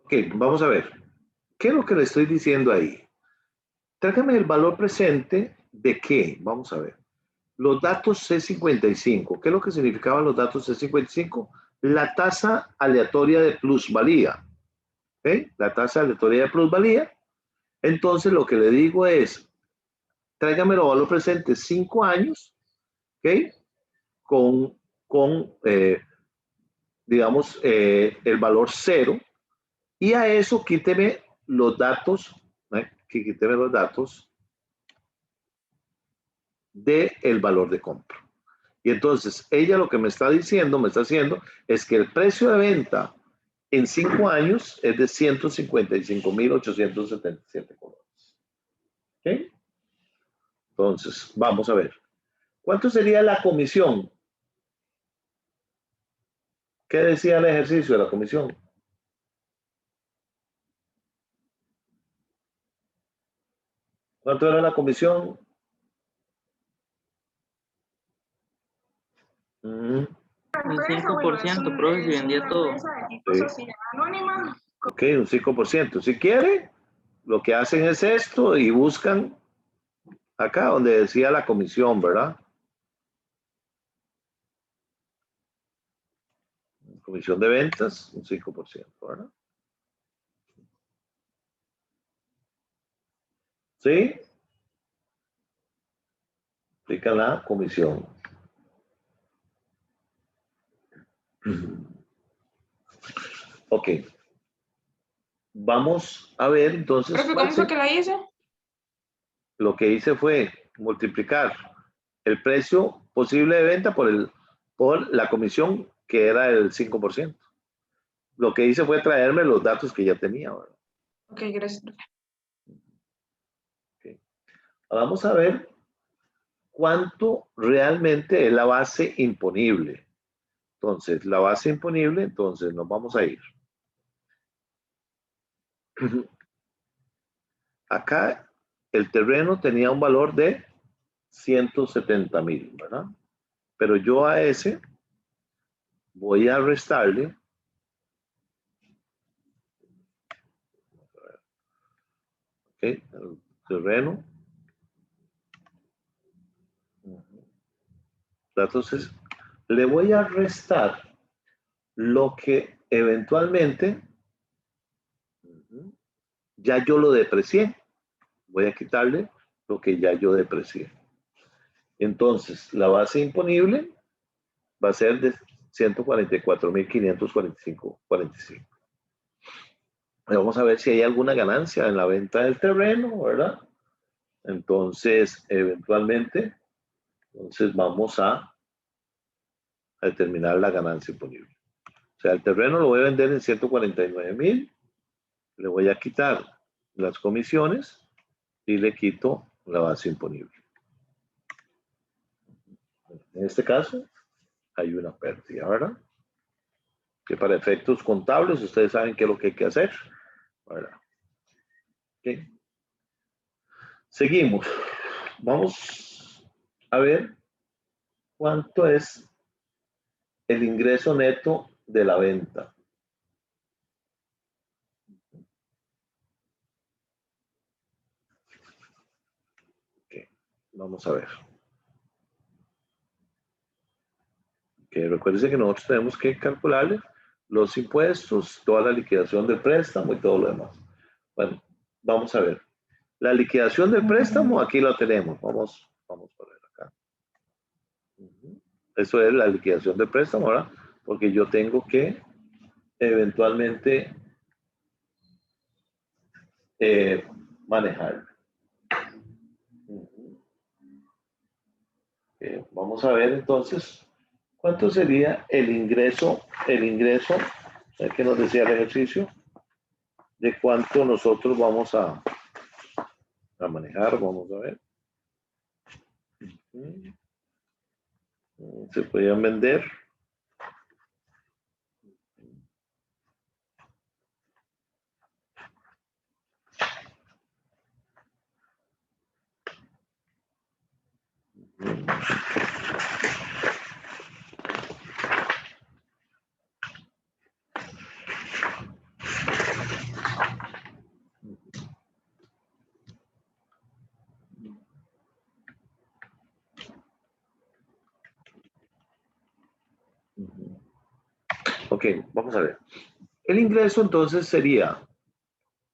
Ok, vamos a ver. ¿Qué es lo que le estoy diciendo ahí? Tráigame el valor presente de qué. Vamos a ver. Los datos C55. ¿Qué es lo que significaban los datos C55? La tasa aleatoria de plusvalía. ¿Ok? La tasa aleatoria de plusvalía. Entonces, lo que le digo es, tráigame el valor presente 5 años, ¿ok? Con digamos, el valor 0. Y a eso quíteme los datos, quíteme los datos del valor de compra. Y entonces, ella lo que me está diciendo, me está haciendo, es que el precio de venta en 5 años es de 155.877 colones. ¿Ok? Entonces, vamos a ver. ¿Cuánto sería la comisión? ¿Qué decía el ejercicio de la comisión? ¿Cuánto era la comisión? Un 5%, profe, si vendía todo. Sí. Ok, un 5%. Si quiere, lo que hacen es esto y buscan acá donde decía la comisión, ¿verdad? Comisión de ventas, un 5%, ¿verdad? ¿Sí? Aplica la comisión. Ok. Vamos a ver entonces. Profe, ¿cómo fue que la hizo? Lo que hice fue multiplicar el precio posible de venta por la comisión, que era el 5%. Lo que hice fue traerme los datos que ya tenía, ¿verdad? Ok, gracias. Okay. Vamos a ver cuánto realmente es la base imponible. Entonces, la base imponible, entonces nos vamos a ir. Acá el terreno tenía un valor de 170,000, ¿verdad? Pero yo a ese voy a restarle. Ok, el terreno. Entonces, le voy a restar lo que eventualmente ya yo lo deprecié. Voy a quitarle lo que ya yo deprecié. Entonces, la base imponible va a ser de 144,545.45. Vamos a ver si hay alguna ganancia en la venta del terreno, ¿verdad? Entonces, eventualmente, vamos a determinar la ganancia imponible. O sea, el terreno lo voy a vender en 149,000. Le voy a quitar las comisiones y le quito la base imponible. En este caso, hay una pérdida, ¿verdad? Que para efectos contables, ustedes saben qué es lo que hay que hacer, ¿verdad? Okay. Seguimos. Vamos a ver cuánto es el ingreso neto de la venta. Okay. Vamos a ver. Que recuerden que nosotros tenemos que calcularle los impuestos, toda la liquidación del préstamo y todo lo demás. Bueno, vamos a ver. La liquidación del préstamo, aquí lo tenemos. Vamos a ver acá. Eso es la liquidación del préstamo, ¿verdad? Porque yo tengo que eventualmente manejarlo. Vamos a ver entonces cuánto sería el ingreso que nos decía el ejercicio, de cuánto nosotros vamos a manejar. Vamos a ver. Se podían vender. Ok, vamos a ver. El ingreso entonces sería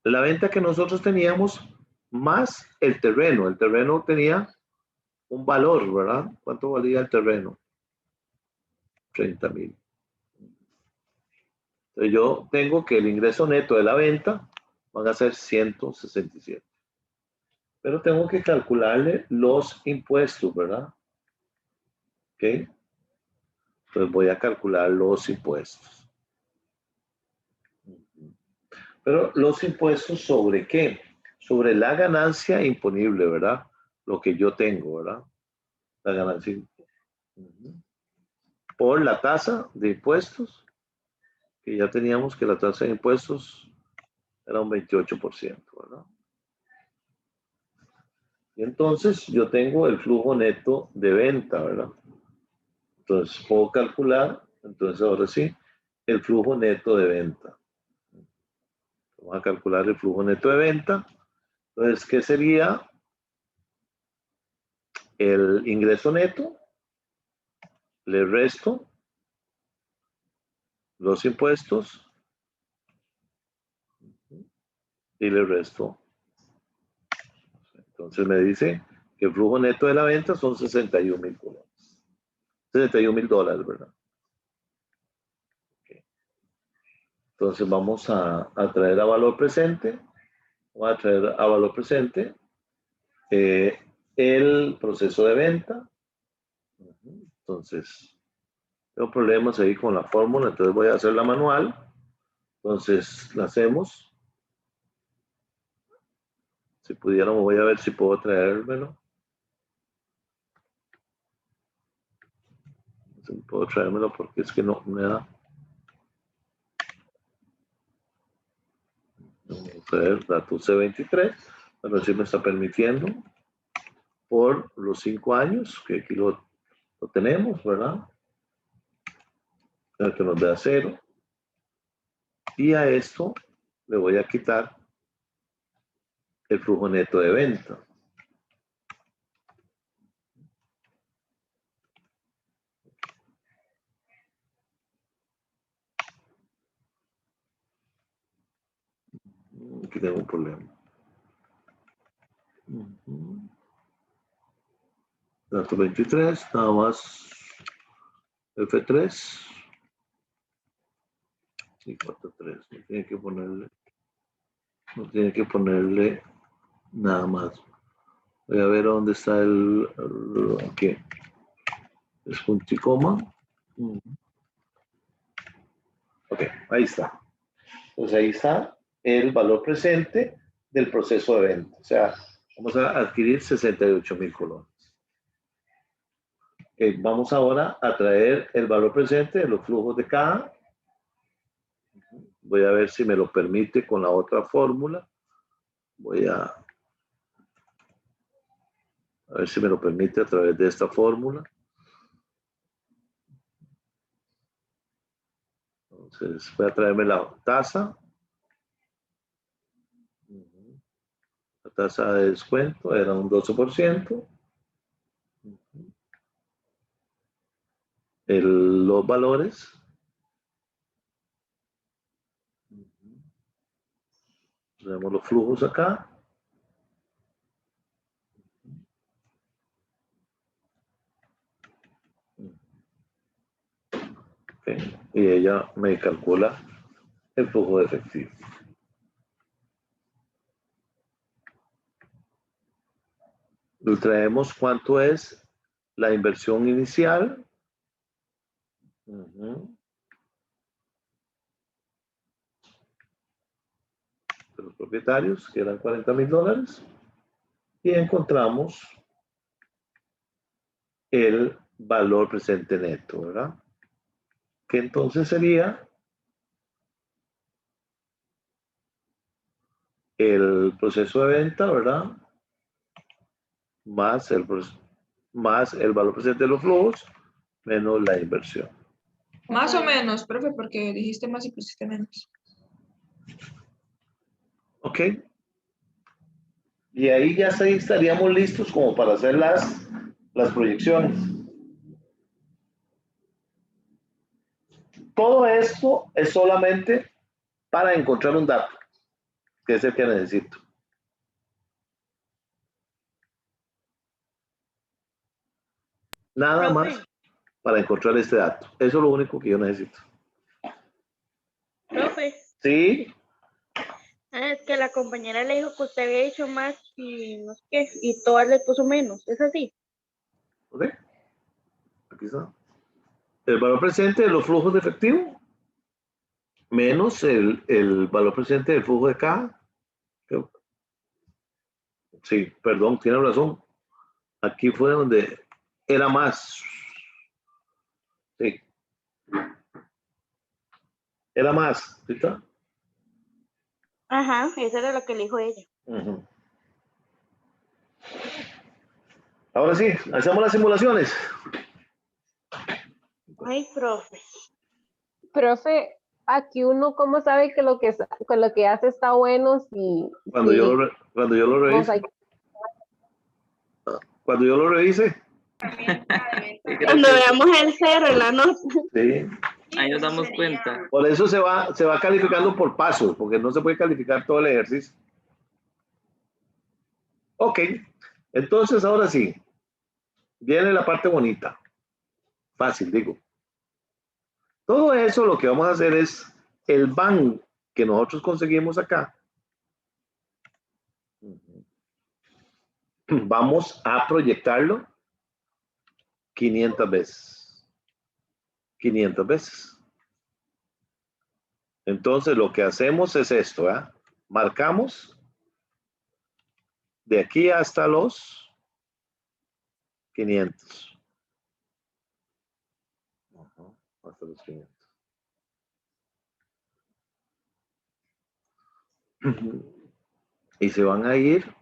la venta que nosotros teníamos más el terreno. El terreno tenía un valor, ¿verdad? ¿Cuánto valía el terreno? 30,000. Entonces yo tengo que el ingreso neto de la venta van a ser 167. Pero tengo que calcularle los impuestos, ¿verdad? Ok. Entonces voy a calcular los impuestos. Pero los impuestos ¿sobre qué? Sobre la ganancia imponible, ¿verdad? Lo que yo tengo, ¿verdad? La ganancia. Por la tasa de impuestos, que ya teníamos que la tasa de impuestos era un 28%, ¿verdad? Y entonces yo tengo el flujo neto de venta, ¿verdad? Entonces puedo calcular, entonces ahora sí, el flujo neto de venta. Vamos a calcular el flujo neto de venta. Entonces, ¿qué sería el ingreso neto? Le resto los impuestos y le resto. Entonces me dice que el flujo neto de la venta son 61,000 colones. 61,000 dólares, ¿verdad? Okay. Entonces vamos a traer a valor presente. Voy a traer a valor presente el proceso de venta. Entonces, tengo problemas ahí con la fórmula, entonces voy a hacerla manual. Entonces, la hacemos. Si pudiéramos, voy a ver si puedo traérmelo. Si puedo traérmelo porque es que no me da. Vamos a ver, datos C23. Pero sí me está permitiendo. Por los 5 años, que aquí lo tenemos, ¿verdad? Que nos da 0. Y a esto le voy a quitar el flujo neto de venta. Aquí tengo un problema. Dato 23, nada más F3 y 4.3. No tiene que ponerle nada más. Voy a ver dónde está aquí. Es punto y coma. Ok, ahí está. Pues ahí está el valor presente del proceso de venta. O sea, vamos a adquirir 68,000 colones. Vamos ahora a traer el valor presente de los flujos de caja. Voy a ver si me lo permite con la otra fórmula. Voy a ver si me lo permite a través de esta fórmula. Entonces voy a traerme la tasa. La tasa de descuento era un 12%. Los valores. Tenemos los flujos acá. Okay. Y ella me calcula el flujo de efectivo. Le traemos cuánto es la inversión inicial. De los propietarios, que eran 40,000 dólares. Y encontramos el valor presente neto, ¿verdad? Que entonces sería el proceso de venta, ¿verdad? Más el valor presente de los flujos, menos la inversión. Más o menos, profe, porque dijiste más y pusiste menos. Ok. Y ahí ya estaríamos listos como para hacer las proyecciones. Todo esto es solamente para encontrar un dato, que es el que necesito. Nada más para encontrar este dato. Eso es lo único que yo necesito. Profe, Sí, es que la compañera le dijo que usted había hecho más y no sé qué, y todas le puso menos, ¿es así? ok. Aquí está. El valor presente de los flujos de efectivo menos el valor presente del flujo de caja. Sí, perdón, tiene razón. Aquí fue donde era más. Sí. Era más. ¿Sí está? Ajá, eso era lo que le dijo ella. Uh-huh. Ahora sí, hacemos las simulaciones. Ay, profe. Profe, aquí uno, ¿cómo sabe que lo que hace está bueno? Cuando yo lo revise. Cuando yo lo revise. Cuando veamos el cero en la nota. Sí. Ahí nos damos cuenta. Por eso se va calificando por pasos, porque no se puede calificar todo el ejercicio. Ok, entonces ahora sí, viene la parte bonita. Fácil, digo. Todo eso lo que vamos a hacer es el BAN que nosotros conseguimos acá. Vamos a proyectarlo 500 veces. 500 veces. Entonces lo que hacemos es esto, ¿eh? Marcamos de aquí hasta los 500. Hasta los 500. Y se van a ir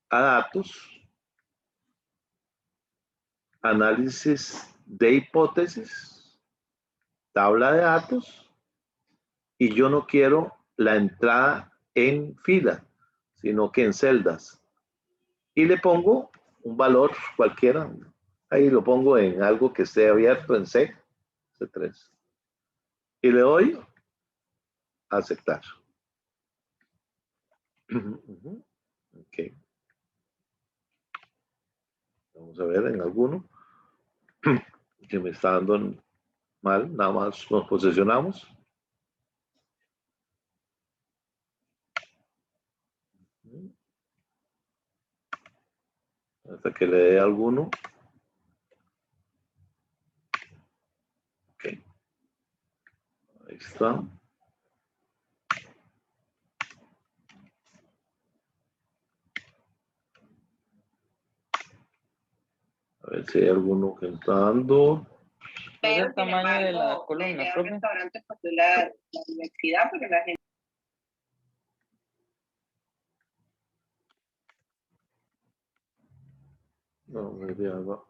a datos, análisis de hipótesis, tabla de datos, y yo no quiero la entrada en fila, sino que en celdas. Y le pongo un valor cualquiera. Ahí lo pongo en algo que esté abierto en C3. Y le doy a aceptar. Ok. Vamos a ver en alguno que me está dando mal. Nada más nos posicionamos. Hasta que le dé alguno. Ok. Ahí está. A ver si hay alguno que está dando. ¿Es el tamaño de la columna, profe? La universidad, porque la gente... No, me había dado.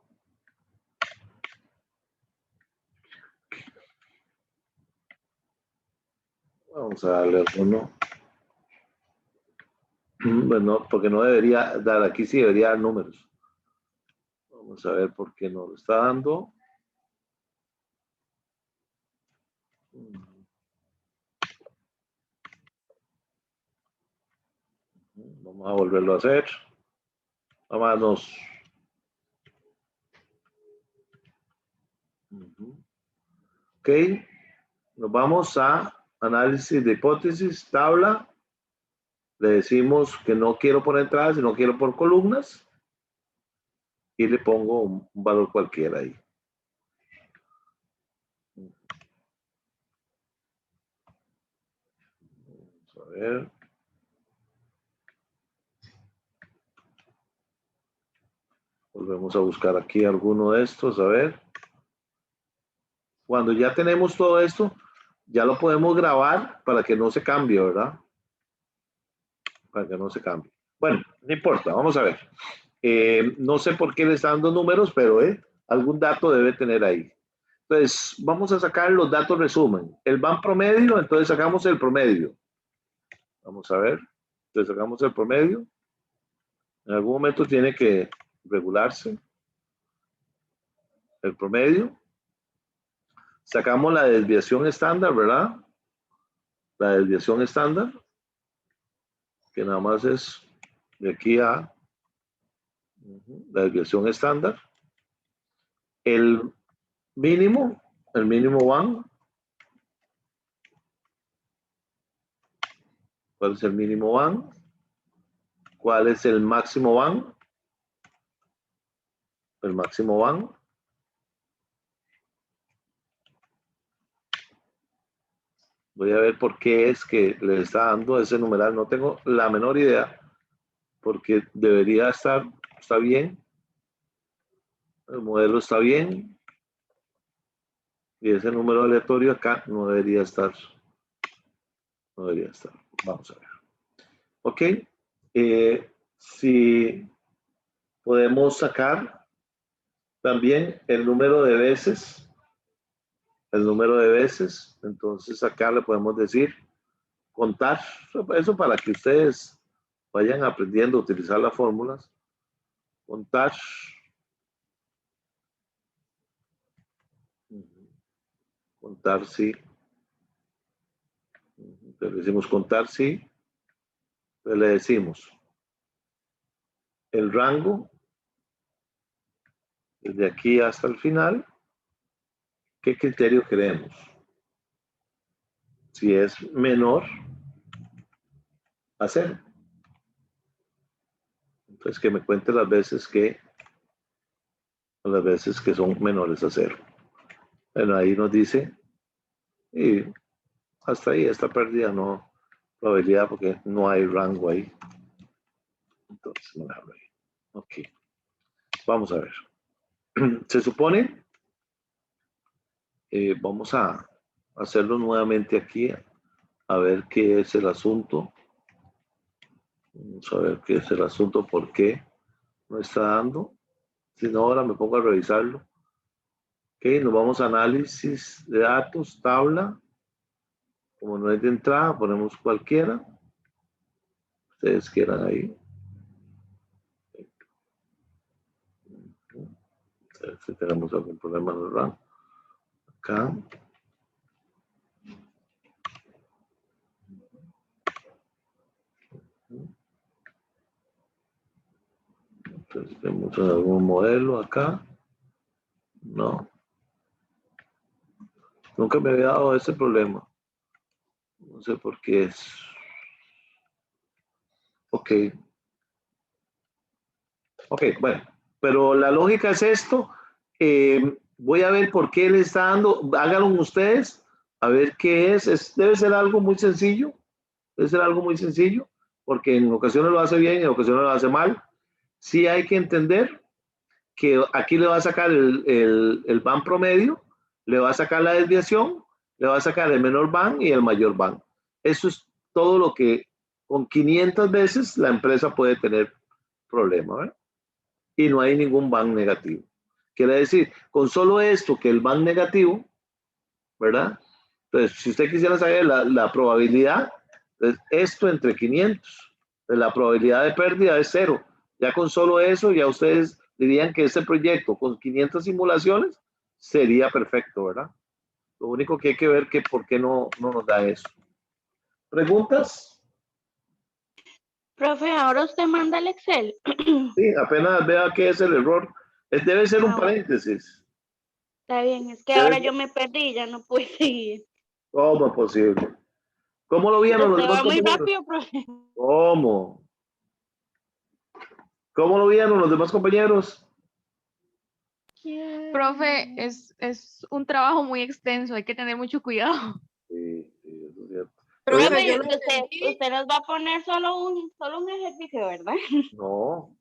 Vamos a darle alguno. Bueno, porque no debería dar, aquí sí debería dar números. Vamos a ver por qué no lo está dando. Vamos a volverlo a hacer. Vámonos. Ok. Nos vamos a análisis de hipótesis, tabla. Le decimos que no quiero por entradas, sino quiero por columnas. Y le pongo un valor cualquiera ahí. Vamos a ver. Volvemos a buscar aquí alguno de estos, a ver. Cuando ya tenemos todo esto, ya lo podemos grabar para que no se cambie, ¿verdad? Para que no se cambie. Bueno, no importa, vamos a ver. No sé por qué le está dando números, pero algún dato debe tener ahí. Entonces, vamos a sacar los datos resumen. El BAN promedio, entonces sacamos el promedio. Vamos a ver. Entonces sacamos el promedio. En algún momento tiene que regularse. El promedio. Sacamos la desviación estándar, ¿verdad? La desviación estándar, que nada más es de aquí a la desviación estándar. El mínimo van. ¿Cuál es el mínimo van? ¿Cuál es el máximo van? El máximo van. Voy a ver por qué es que le está dando ese numeral. No tengo la menor idea, porque debería estar, está bien. El modelo está bien. Y ese número aleatorio acá no debería estar. No debería estar. Vamos a ver. Ok. Si podemos sacar también el número de veces. El número de veces. Entonces acá le podemos decir contar. Eso para que ustedes vayan aprendiendo a utilizar las fórmulas. Contar. Contar sí. Le decimos contar sí. Le decimos el rango desde aquí hasta el final. ¿Qué criterio queremos? Si es menor a 0. Entonces que me cuente las veces que son menores a 0. Bueno, ahí nos dice, y hasta ahí esta pérdida no probabilidad porque no hay rango ahí. Entonces, no dejarlo ahí. Ok. Vamos a ver. Se supone, vamos a hacerlo nuevamente aquí, a ver qué es el asunto. Vamos a ver qué es el asunto, por qué no está dando. Si no, ahora me pongo a revisarlo. Ok, nos vamos a análisis de datos, tabla. Como no es de entrada, ponemos cualquiera. Ustedes quieran ahí. A ver si tenemos algún problema en el RAM. Acá. Entonces, tenemos algún modelo acá. No. Nunca me había dado ese problema. No sé por qué es. Ok. Ok, bueno. Pero la lógica es esto. Voy a ver por qué le está dando. Háganlo ustedes. A ver qué es. Debe ser algo muy sencillo. Debe ser algo muy sencillo. Porque en ocasiones lo hace bien y en ocasiones lo hace mal. Sí hay que entender que aquí le va a sacar el van promedio, le va a sacar la desviación, le va a sacar el menor van y el mayor van. Eso es todo lo que con 500 veces la empresa puede tener problema, ¿verdad? Y no hay ningún van negativo. Quiere decir, con solo esto que el van negativo, ¿verdad? Entonces, si usted quisiera saber la probabilidad, entonces esto entre 500, la probabilidad de pérdida es 0. Ya con solo eso, ya ustedes dirían que este proyecto con 500 simulaciones sería perfecto, ¿verdad? Lo único que hay que ver es por qué no nos da eso. ¿Preguntas? Profe, ahora usted manda el Excel. Sí, apenas vea qué es el error. Debe ser un paréntesis. Está bien, es que ahora yo me perdí y ya no pude seguir. ¿Cómo es posible? ¿Cómo lo vieron los Usted demás va muy compañeros? rápido, profe. ¿Cómo? ¿Cómo lo vieron los demás compañeros? Profe, es un trabajo muy extenso, hay que tener mucho cuidado. Sí, eso es cierto. Profe, yo lo Usted nos va a poner solo un ejercicio, ¿verdad? No.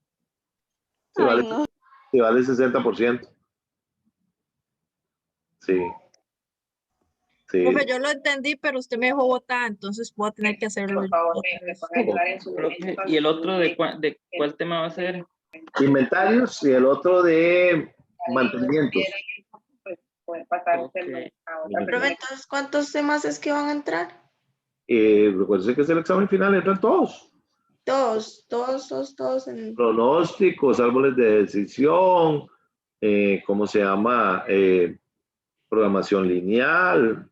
Ay, no. Si vale 60%. Sí. Sí. Profe, yo lo entendí, pero usted me dejó botar, entonces puedo tener que hacerlo. Por favor, me pueden ayudar en su Profe, ¿y el otro de cuál tema va a ser? Inventarios y el otro de mantenimientos. Pues pueden pasar Okay. Profe, entonces, ¿cuántos temas es que van a entrar? Recuerden que es el examen final, entran todos. Todos en... Pronósticos, árboles de decisión, ¿cómo se llama? programación lineal,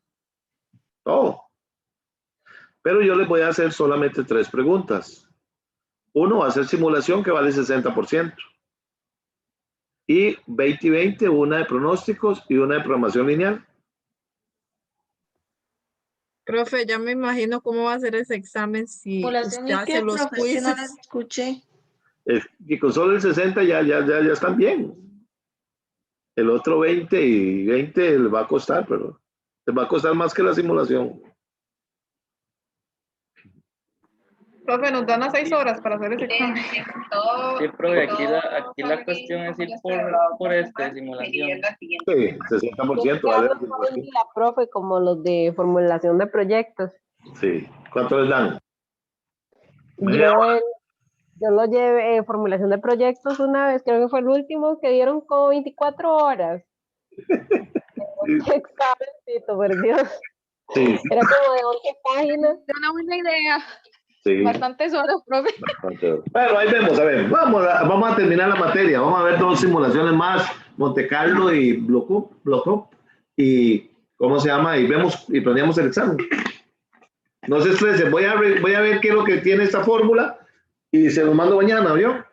todo. Pero yo les voy a hacer solamente 3 preguntas. Uno va a ser simulación que vale 60%. Y 20 y 20, una de pronósticos y una de programación lineal. Profe, ya me imagino cómo va a ser ese examen si usted hace los quizzes. escuché. Y con solo el 60 ya están bien. El otro 20 y 20 le va a costar, pero les va a costar más que la simulación. Profe, nos dan las 6 horas para hacer ese examen. Sí, profe, aquí la cuestión es ir por simulación. Sí, 60%. Que Vale la hablo todo el simulación. día, profe, como los de formulación de proyectos. Sí. ¿Cuánto les dan? Yo lo llevé formulación de proyectos una vez, creo que fue el último, que dieron como 24 horas. Qué examencito, por Dios. Sí, Era como de 11 páginas. Es una buena idea. sí. Bastantes horas, profe. Bueno, ahí vemos, a ver, vamos a terminar la materia, vamos a ver 2 simulaciones más, Monte Carlo y Block Up, y ¿cómo se llama? Y vemos y planeamos el examen. No se estresen, voy a ver qué es lo que tiene esta fórmula y se los mando mañana, ¿vio?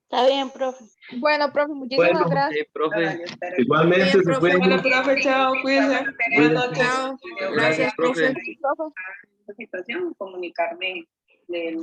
Está bien, profe. Bueno, profe, muchísimas Bueno, gracias. Sí, profe. Igualmente, Bien, se profe. pueden... Bueno, profe, chao, cuídense. Buenas noches. Chao. Gracias, profe. Esta situación, comunicarme